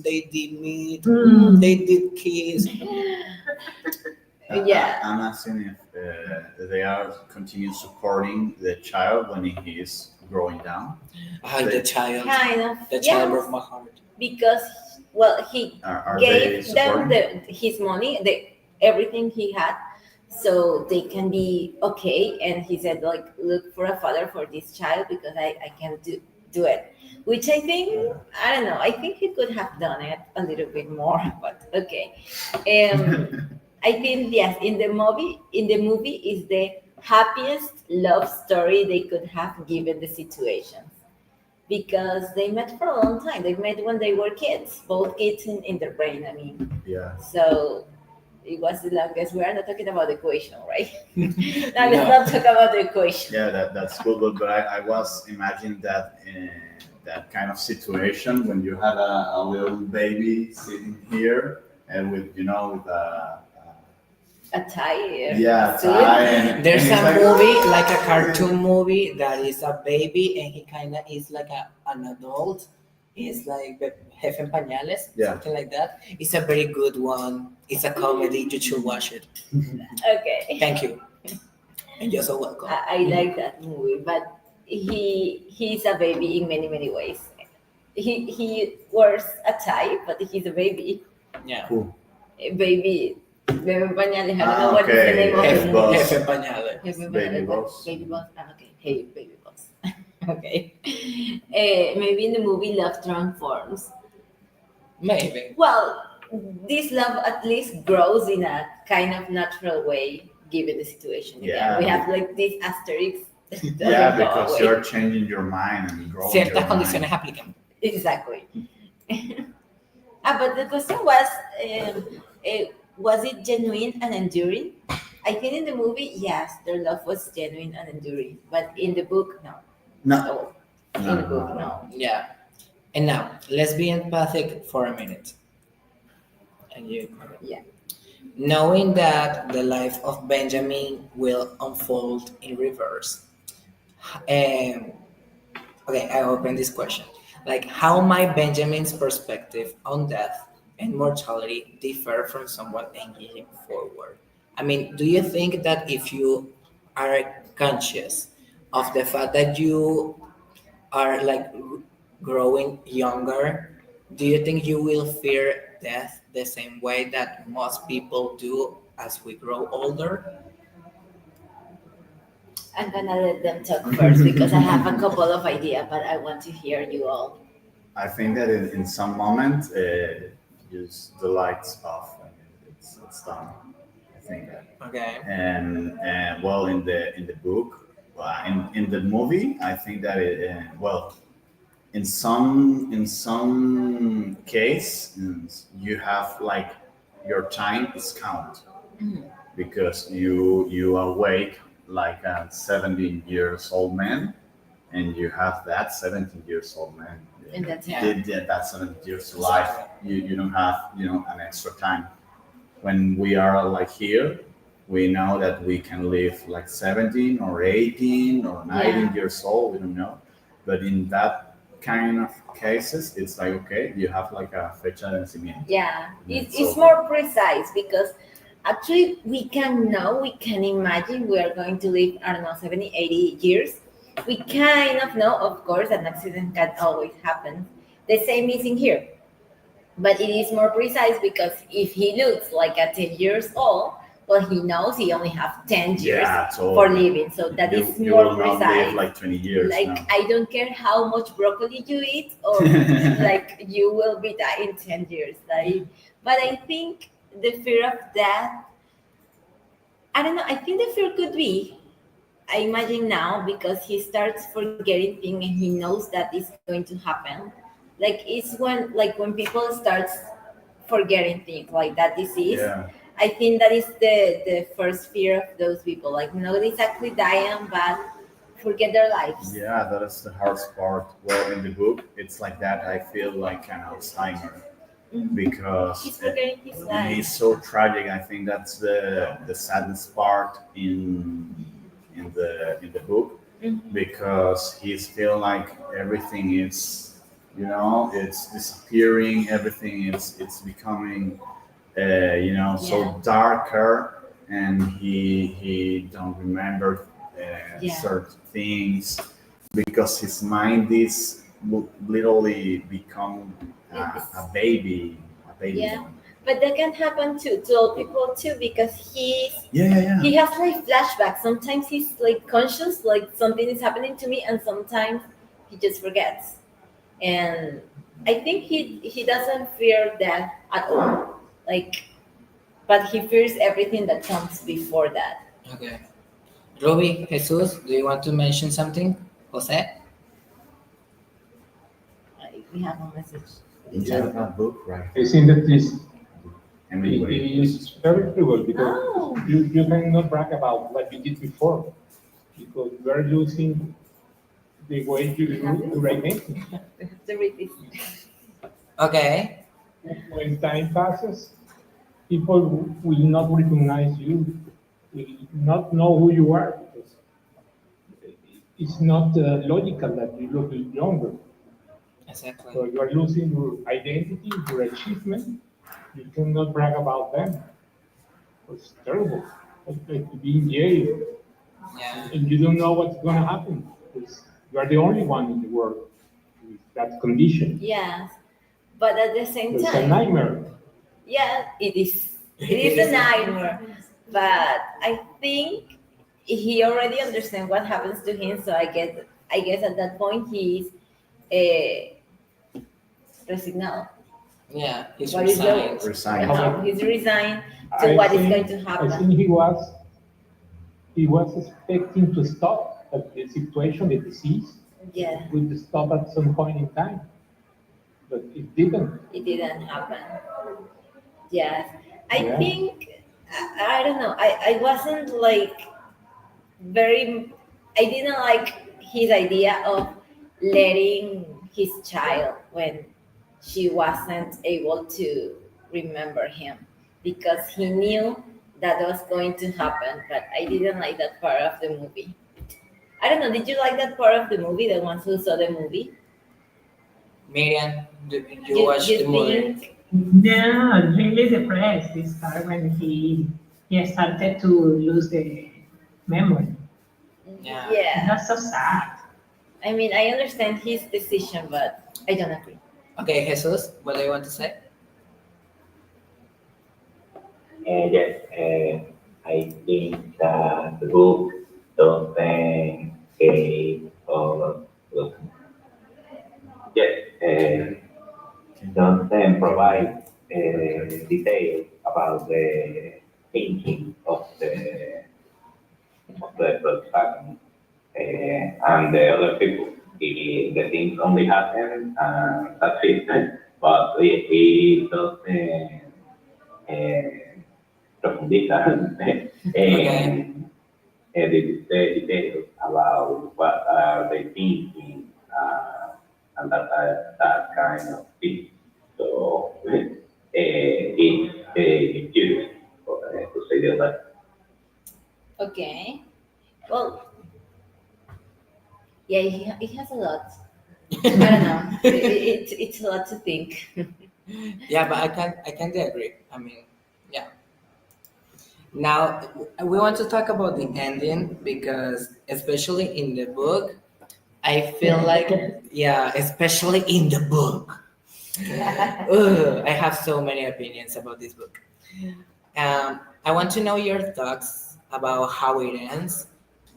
they did meet, Mm. they did kiss. Yeah. I'm asking if they are continue supporting the child when he is growing down. The child, Kind of. the child yes, broke my heart. because well, he Are they gave them supporting? his money, everything he had, so they can be okay. And he said, like, look for a father for this child because I can't do it. Which I think, I don't know. I think he could have done it a little bit more, but okay. I think yes, in the movie is the happiest love story they could have given the situation. Because they met for a long time. They met when they were kids, both kids in their brain. I mean, Yeah. so It was the longest. We are not talking about the equation, right? Now let's not talk about the equation. Yeah, that's cool. But I was imagining that that kind of situation when you had a little baby sitting here and with with A tie. yeah suit. tie There's and it's a like, movie, like a cartoon movie, that is a baby and he kind of is like an adult. He's like Jefe en Pañales, Yeah. something like that. It's a very good one. It's a comedy. You should watch it. Okay. Thank you. And you're so welcome. I like that movie, but he's a baby in many ways. He wears a tie, but he's a baby. Yeah. cool. A baby. Bebe pañales. I don't know what is the Okay. name of Jefe the Boss. movie. Jefe en Pañales. Baby Baby Boss. Baby boss. Okay. Hey, baby boss. Okay. Maybe in the movie Love Transforms. Maybe. Well, this love at least grows in a kind of natural way, given the situation. Yeah. We have like this asterisk. that Yeah, doesn't go because away. you're changing your mind and growing Ciertas your condiciones mind. aplican. Exactly. But the question was it genuine and enduring? I think in the movie, yes, their love was genuine and enduring, but in the book, no. No. Oh, in the book, no. Yeah. And now, let's be empathic for a minute. And you. Yeah. Knowing that the life of Benjamin will unfold in reverse. Okay, I open this question. Like, how might Benjamin's perspective on death and mortality differ from someone engaging forward? I mean, do you think that if you are conscious of the fact that you are like growing younger, do you think you will fear death the same way that most people do as we grow older? I'm gonna let them talk first because I have a couple of ideas, but I want to hear you all. I think that in some moment, use the lights off and it's done. I think that. Okay. And well, in the book, in the movie, I think that well, in some case, you have like your time is count because you awake like a 17 years old man, and you have that 17 years old man. And that's Yeah. Did that 7 years to life. You don't have an extra time. When we are like here, we know that we can live like 17 or 18 or 19 years old. We don't know, but in that kind of cases, it's like okay, you have like a fecha de nacimiento. Yeah, It's it's so- more precise because actually we can imagine we are going to live, I don't know, 70, 80 years. We kind of know, of course, an accident can always happen. The same is in here. But it is more precise because if he looks like at 10 years old, well, he knows he only have 10 years Yeah, so for living. So that you, is you more will not precise. live like 20 years Like, now. I don't care how much broccoli you eat, or like you will be dying in 10 years. Like, but I think the fear of death, I don't know, I think the fear could be, I imagine now, because he starts forgetting things and he knows that it's going to happen. Like it's when people start forgetting things, like that disease. Yeah. I think that is the first fear of those people. Like not exactly dying, but forget their lives. Yeah, that is the hardest part. Well, in the book, it's like that. I feel like an Alzheimer because He's forgetting his life. it's so tragic. I think that's the saddest part in the book because he's feel like everything is it's disappearing. Everything it's becoming so Yeah. darker, and he don't remember Yeah. certain things because his mind is literally become a baby Yeah. one. But that can happen to old people too, because Yeah. he has like flashbacks. Sometimes he's like conscious, like something is happening to me, and sometimes he just forgets. And I think he doesn't fear death at all. Like, but he fears everything that comes before that. Okay. Ruby, Jesus, do you want to mention something? Jose? Like, we have a message. You have a book, right? I think that this Anyway, It's very cruel because Oh. you cannot brag about what you did before because you are losing the way you do to write names. We have to read this. Okay. When time passes, people will not recognize you, will not know who you are because it's not logical that you look younger. Exactly. So you are losing your identity, your achievement. You cannot brag about them. It's terrible. It's like to be in jail Yeah. and you don't know what's going to happen because you are the only one in the world with that condition. Yes, but at the same It's a time, nightmare. yeah, it is. It It is is a nightmare. But I think he already understands what happens to him. So I guess at that point he's resignado. Yeah, he's What is the resigned. resigned. He's resigned to I what is think, going to I happen. think he was expecting to stop, but the situation, the disease, Yeah, would stop at some point in time, but it didn't. it didn't happen. Yes, I Yeah. think I don't know. I wasn't like very. I didn't like his idea of letting his child when she wasn't able to remember him because he knew that was going to happen. But I didn't like that part of the movie. I don't know. Did you like that part of the movie? The ones who saw the movie? Miriam, you watched the movie? think? Yeah, really depressed this part when he started to lose the memory. Yeah. Yeah. That's so sad. I mean, I understand his decision, but I don't agree. Okay, Jesus, what do you want to say? Yes, I think that the book doesn't give or yes, doesn't provide details about the thinking of the person and the other people. The things only happen, that's it. But he doesn't profundiza Okay. the details about what are they thinking and that kind of thing. So it's curious to say that. Okay. Well, yeah, it has a lot. I don't know. It's a lot to think. Yeah, but I can't agree. I mean, yeah. Now we want to talk about the ending because especially in the book, I feel like yeah, especially in the book. Ugh, I have so many opinions about this book. I want to know your thoughts about how it ends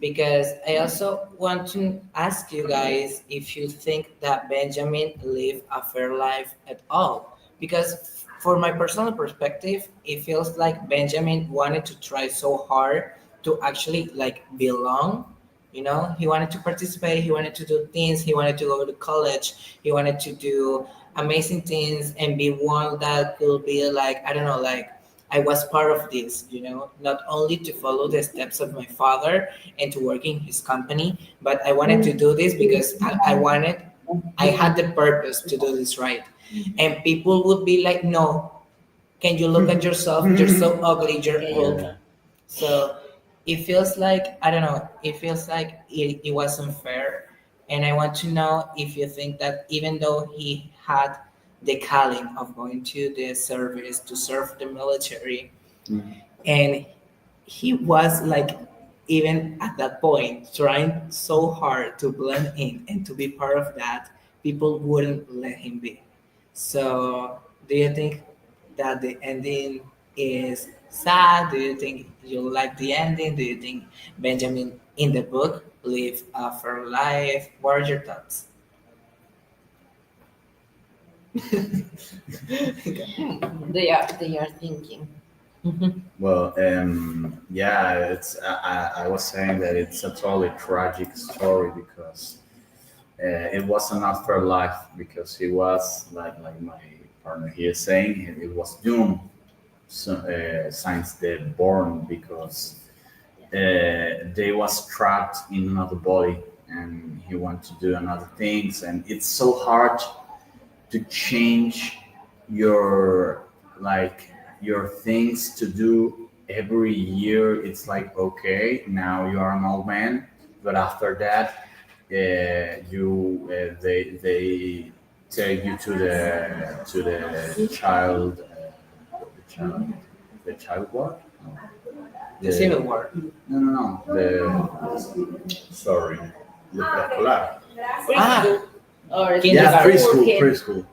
because I also want to ask you guys if you think that Benjamin lived a fair life at all. Because for my personal perspective, it feels like Benjamin wanted to try so hard to actually like belong. You know, he wanted to participate, he wanted to do things, he wanted to go to college, he wanted to do amazing things and be one that could be like, I don't know, like I was part of this, you know, not only to follow the steps of my father and to work in his company, but I wanted to do this because I had the purpose to do this right. And people would be like, no, can you look at yourself? You're so ugly, you're Okay. old. So it feels like, I don't know, it feels like it wasn't fair. And I want to know if you think that even though he had the calling of going to the service to serve the military, and he was like, even at that point, trying so hard to blend in and to be part of that, people wouldn't let him be. So, do you think that the ending is sad? Do you think you like the ending? Do you think Benjamin in the book lived a fair life? What are your thoughts? They are thinking. Well, yeah, I was saying that it's a totally tragic story because it was an afterlife because he was like my partner here is saying it was doomed since they're born because they was trapped in another body and he want to do another things, and it's so hard to change your like your things to do every year. It's like, okay, now you are an old man, but after that they take you to the child the child ward. The Civil War. No, no, no. Sorry, the preescolar. Ah, Or Yeah, Kindergarten. preschool, kid. preschool.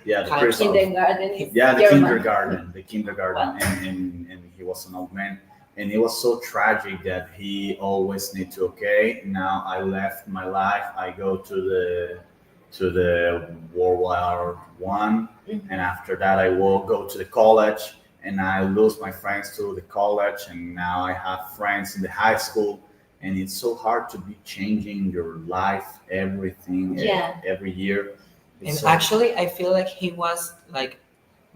Yeah, the Hi- preschool. Kindergarten is Yeah, the German. kindergarten, and he was an old man, and it was so tragic that he always need to. Okay, now I left my life. I go to the World War One, and after that I will go to the college, and I lose my friends to the college, and now I have friends in the high school, and it's so hard to be changing your life, everything, Yeah. every year. And So- actually, I feel like he was like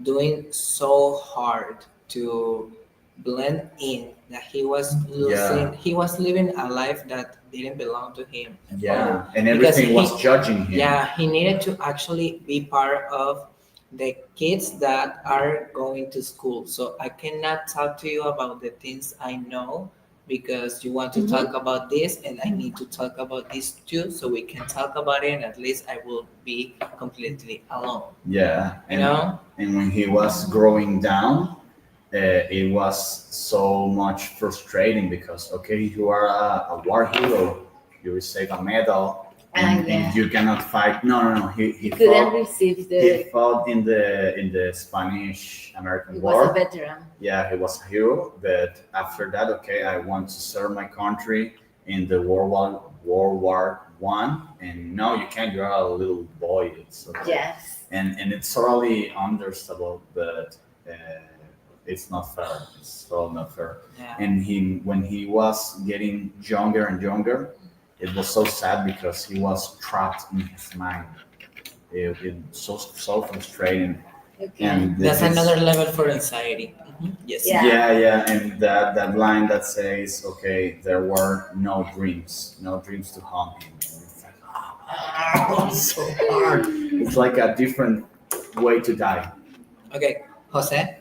doing so hard to blend in that he was losing. Yeah. He was living a life that didn't belong to him. Yeah, and Because everything was he- judging him. Yeah, he needed to actually be part of the kids that are going to school. So I cannot talk to you about the things I know because you want to talk about this and I need to talk about this too. So we can talk about it and at least I will be completely alone. Yeah, You know? and when he was growing down, it was so much frustrating because okay, you are a war hero, you receive a medal, and, Yeah. and you cannot fight. No. He Couldn't fought. receive He the. fought in the Spanish American He War. was a veteran. Yeah, he was a hero. But after that, okay, I want to serve my country in the World War One, and no, you can't. You're a little boy. So, Yes. and it's totally understandable, but it's not fair. It's totally not fair. Yeah. And when he was getting younger and younger, it was so sad because he was trapped in his mind. It's so frustrating. Okay. And That's this- another level for anxiety. Yes. Yeah. yeah, and that line that says, okay, there were no dreams to haunt him. And it's like, it's so hard. It's like a different way to die. Okay, Jose.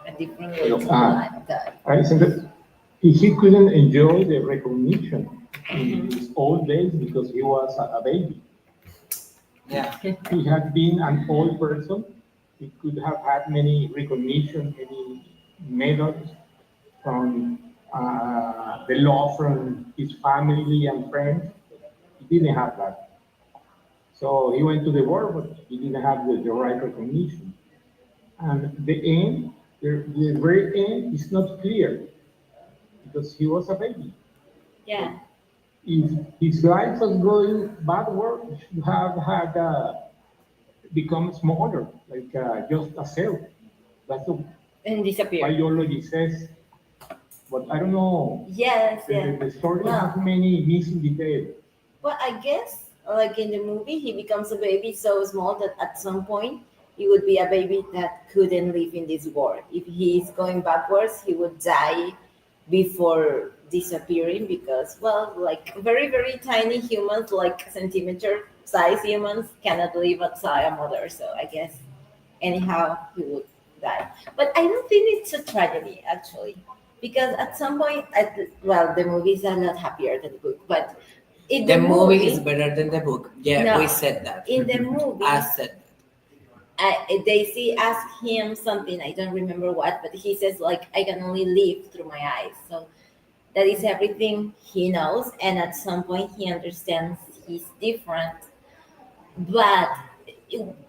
A different way to Ah. die. I think that he couldn't enjoy the recognition in his old days because he was a baby. Yeah. He had been an old person. He could have had many recognition, many medals from the law, from his family and friends. He didn't have that. So he went to the war, but he didn't have the right recognition. And the very end is not clear because he was a baby. Yeah. If his life was going backward, he should have had become smaller, like just a cell. That's what And disappear. biology says. But I don't know. Yes. Yeah. The story Well- has many missing details. Well, I guess, like in the movie, he becomes a baby so small that at some point he would be a baby that couldn't live in this world. If he's going backwards, he would die before disappearing because, well, like very, very tiny humans, like centimeter size humans, cannot live outside a mother. So I guess, anyhow, he would die. But I don't think it's a tragedy, actually. Because at some point, well, the movies are not happier than the book, but in The movie is better than the book. Yeah, No. we said that. in the movie, I said Daisy asked him something, I don't remember what, but he says like, I can only live through my eyes. So that is everything he knows, and at some point he understands he's different. But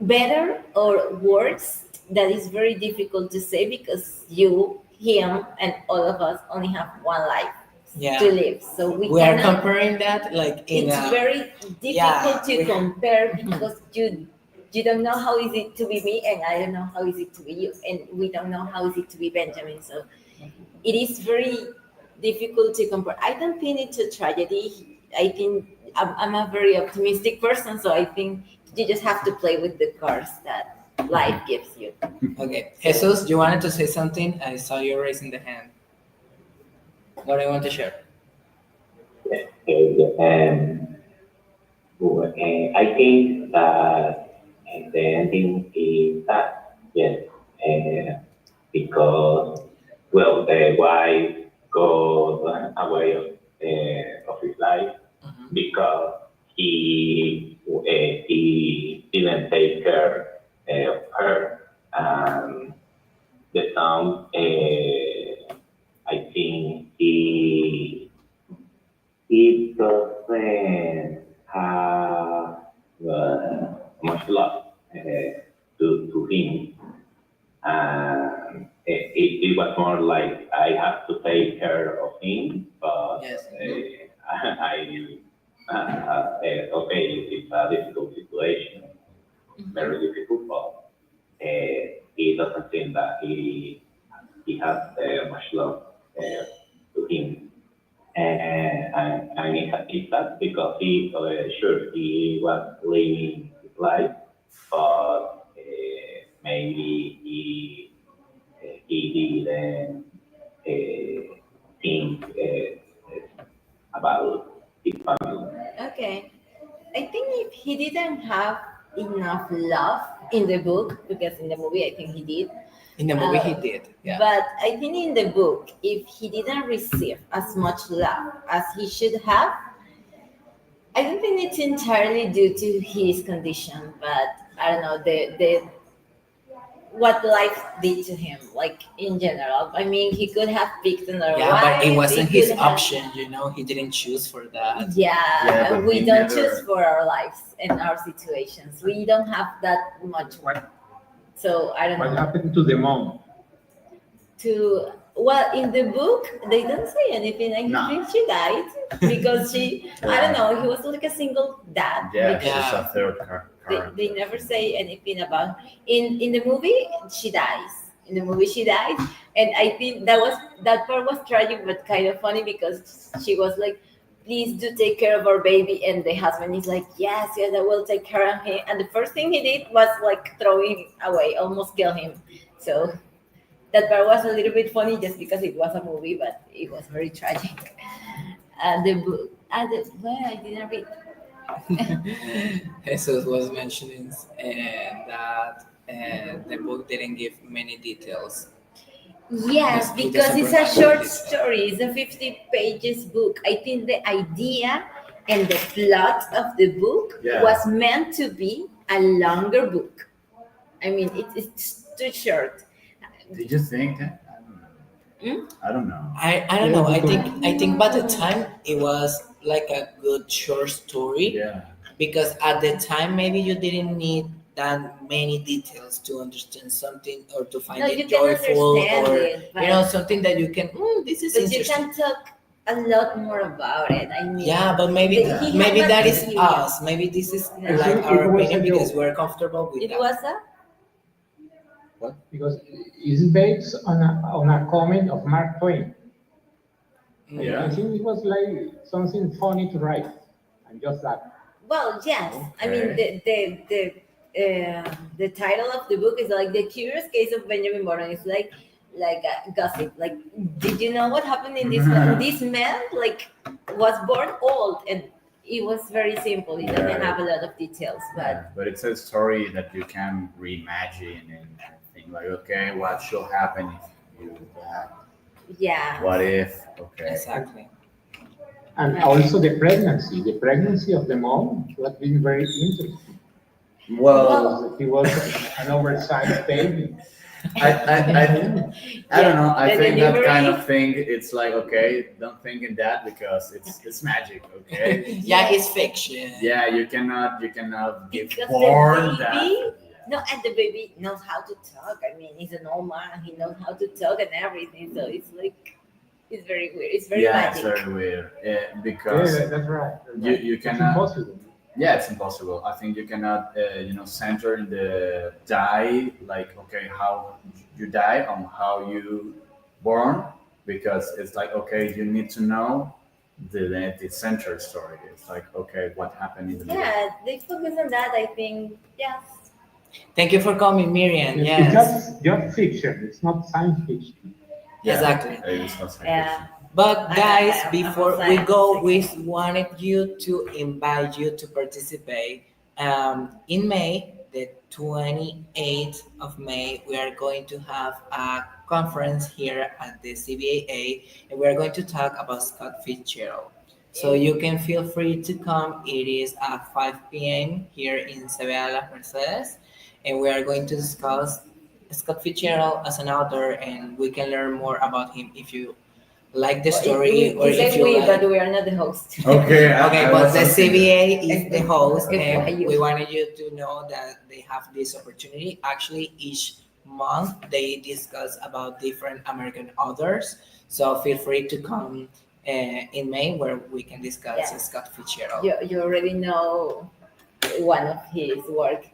better or worse, that is very difficult to say because you, him, and all of us only have one life Yeah. to live. So we We are cannot. comparing that like in It's a very Yeah, difficult to we- compare because you don't know how is it to be me, and I don't know how is it to be you, and we don't know how is it to be Benjamin. So it is very difficult to compare. I don't think it's a tragedy. I think I'm a very optimistic person, so I think you just have to play with the cards that life gives you. Okay, Jesus, you wanted to say something? I saw you raising the hand. What do you want to share? Okay, I think that the ending is that, yes, because, well, the wife goes away of his life Mhm. because he didn't take care of her. The son, I think he doesn't have much love to him. It was more like I have to take care of him, but Yes. okay, it's a difficult situation, very difficult, but he doesn't think that he has much love to him. And it's sad because sure, he was living his life, but maybe he didn't think about his family. Okay. I think if he didn't have enough love in the book, because in the movie I think he did, In the movie, he uh, did. Yeah. but I think in the book, if he didn't receive as much love as he should have, I don't think it's entirely due to his condition, but I don't know the what life did to him, like in general. I mean, he could have picked another Yeah, but it wife. wasn't He his could have, option. He didn't choose for that. yeah, but we he don't never. choose for our lives and our situations. We don't have that much work. So I don't What know. happened to the mom? To well, in the book they don't say anything. I Nah. think she died because I don't know. He was like a single dad. Yeah, because she's Yeah. a third they character. never say anything about in the movie she dies. In the movie she dies, and I think that part was tragic but kind of funny because she was like, please do take care of our baby, and the husband is like, yes, yes, I will take care of him, and the first thing he did was like throwing him away, almost kill him. So that part was a little bit funny just because it was a movie, but it was very tragic. The book, well, I didn't read. Jesus was mentioning that the book didn't give many details. Yes, He because doesn't it's a provide many short details. story. It's a 50 pages book. I think the idea and the plot of the book Yeah. was meant to be a longer book. I mean, it's too short. Did you think that? Hmm? I don't know. I don't Yeah, know. because I think by the time it was like a good short story, Yeah. because at the time maybe you didn't need that many details to understand something or to find No, it you can joyful, understand or it, something that you can, this is but you interesting. can talk a lot more about it. I mean, Yeah, but maybe he had that is material. us. Maybe this is I like think our it was opinion a because joke. we're comfortable with It that. was a Because it's based on a comment of Mark Twain. I Yeah. think it was like something funny to write, and just that. well, yes. I mean, Okay. the title of the book is like the curious case of Benjamin Button. It's like a gossip. Like, did you know what happened in this man? This man like was born old, and it was very simple. It doesn't Yeah. have a lot of details, Yeah, but but it's a story that you can reimagine and think like, okay, what should happen if you do that? yeah. What if? Okay. Exactly. And also the pregnancy of the mom was been very interesting. Well, Because he was an oversized baby. I don't know. I The think that kind delivery. of thing. It's like, okay, don't think in that because it's magic. Okay. Yeah, it's fiction. Yeah, you cannot give Because born the that. baby, no, and the baby knows how to talk. I mean, he's an old man. He knows how to talk and everything. So it's like, it's very weird. It's very Yeah, it's magic. very weird Yeah, because that's right. you It's cannot. impossible. Yeah, it's impossible. I think you cannot, center in the die like, okay, how you die on how you born, because it's like, okay, you need to know the center story. It's like, okay, what happened in the middle. Yeah, they focus on that. I think yes. Thank you for coming, Miriam. It's Yes, just fiction. It's not science fiction. exactly. It is not science Yeah. fiction. But guys, I'm before a we science go, we section. wanted you to invite you to participate. In May, the 28th of May, we are going to have a conference here at the CBAA, and we are going to talk about Scott Fitzgerald. So you can feel free to come. It is at 5 p.m. here in Sevilla Las Mercedes, and we are going to discuss Scott Fitzgerald as an author, and we can learn more about him if you like the Well, story or he if said you we, like. but we are not the host. Okay, Okay, I but was the asking CBA is the host, Okay, and you. we wanted you to know that they have this opportunity. Actually, each month they discuss about different American authors. So feel free to come in May where we can discuss Yeah. Scott Fitzgerald. You already know one of his work.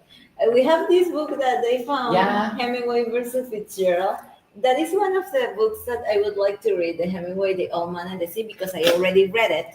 We have this book that they found, Yeah. Hemingway versus Fitzgerald. That is one of the books that I would like to read, the Hemingway, The Old Man and the Sea, because I already read it.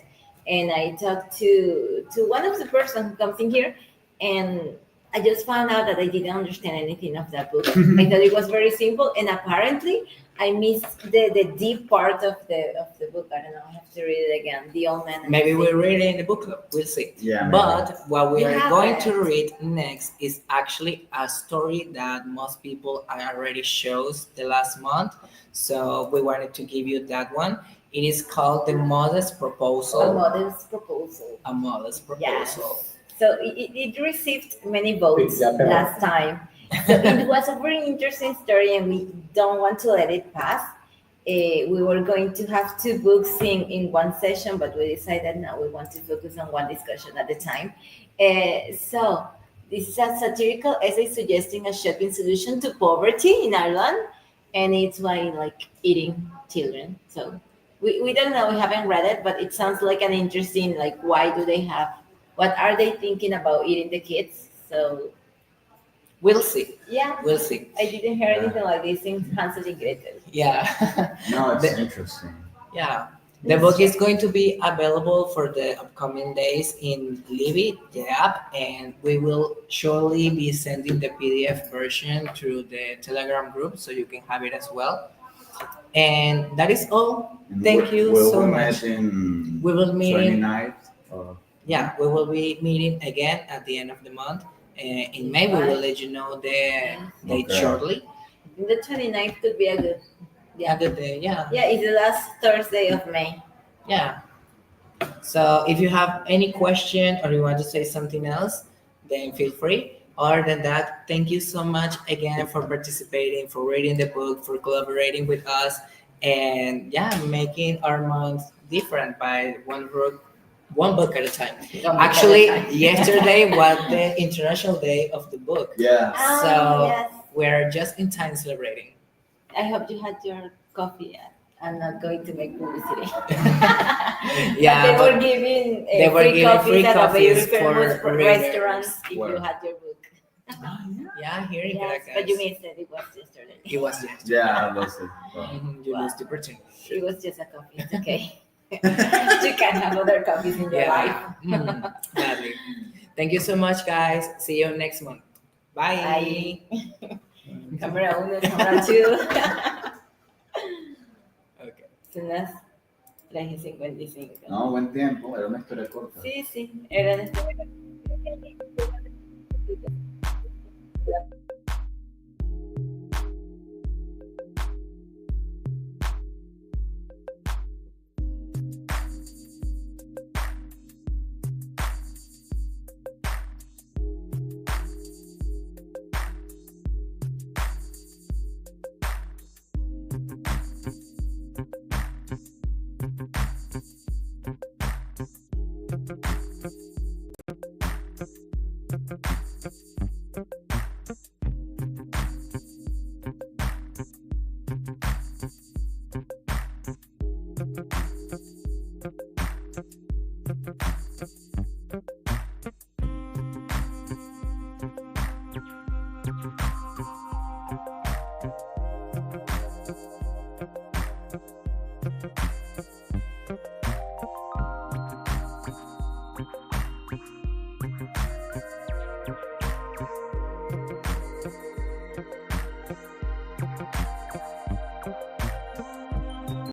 And I talked to one of the person who comes in here, and I just found out that I didn't understand anything of that book. I thought it was very simple, and apparently I missed the deep part of the book. I don't know. I have to read it again. The Old Man. And Maybe the we'll Sea. read it in the book club. We'll see. Yeah, maybe. But what we You are have going it. to read next is actually a story that most people already shows the last month. So we wanted to give you that one. It is called The Modest A Proposal. Modest Proposal. A Modest Proposal. So it received many votes Yeah. last time. So it was a very interesting story, and we don't want to let it pass. We were going to have two books in one session, but we decided now we want to focus on one discussion at a time. So this is a satirical essay suggesting a shopping solution to poverty in Ireland, and it's why like eating children. So we don't know, we haven't read it, but it sounds like an interesting, like, why do they have, what are they thinking about eating the kids? So We'll see. yeah, We'll see. I didn't hear anything like this in Hansel and Gretel. Yeah. No, it's The- interesting. Yeah. The book is going to be available for the upcoming days in Libby, the app, and we will surely be sending the PDF version through the Telegram group so you can have it as well. And that is all. And Thank you we'll so be much. meeting We will meet in, 29th of yeah, we will be meeting again at the end of the month. In May, we will let you know the date Okay. shortly. The 29th could be a good, Yeah, good day. Yeah. yeah, it's the last Thursday of May. Yeah. So if you have any question or you want to say something else, then feel free. Other than that, thank you so much again for participating, for reading the book, for collaborating with us, and yeah, making our month different by one book at a time. Actually, yesterday was the International Day of the Book. Yeah. Oh, So yes. we're just in time celebrating. I hope you had your coffee yet. I'm not going to make publicity. Yeah, But they but were giving they were free giving coffees free at a very coffees famous for readers. restaurant if Where? you had your book. yeah, here in Yes, Caracas. but you missed it. It was yesterday. It was yesterday. Yeah, that's it. Well, You lose the opportunity. It was just a coffee. It's okay. You can have other coffees in your life. Yeah. Gladly. Thank you so much, guys. See you next month. Bye. Cámara 1, cámara 2. Okay. Son las 3:55. no, buen tiempo, era una historia corta. Sí, sí, eran.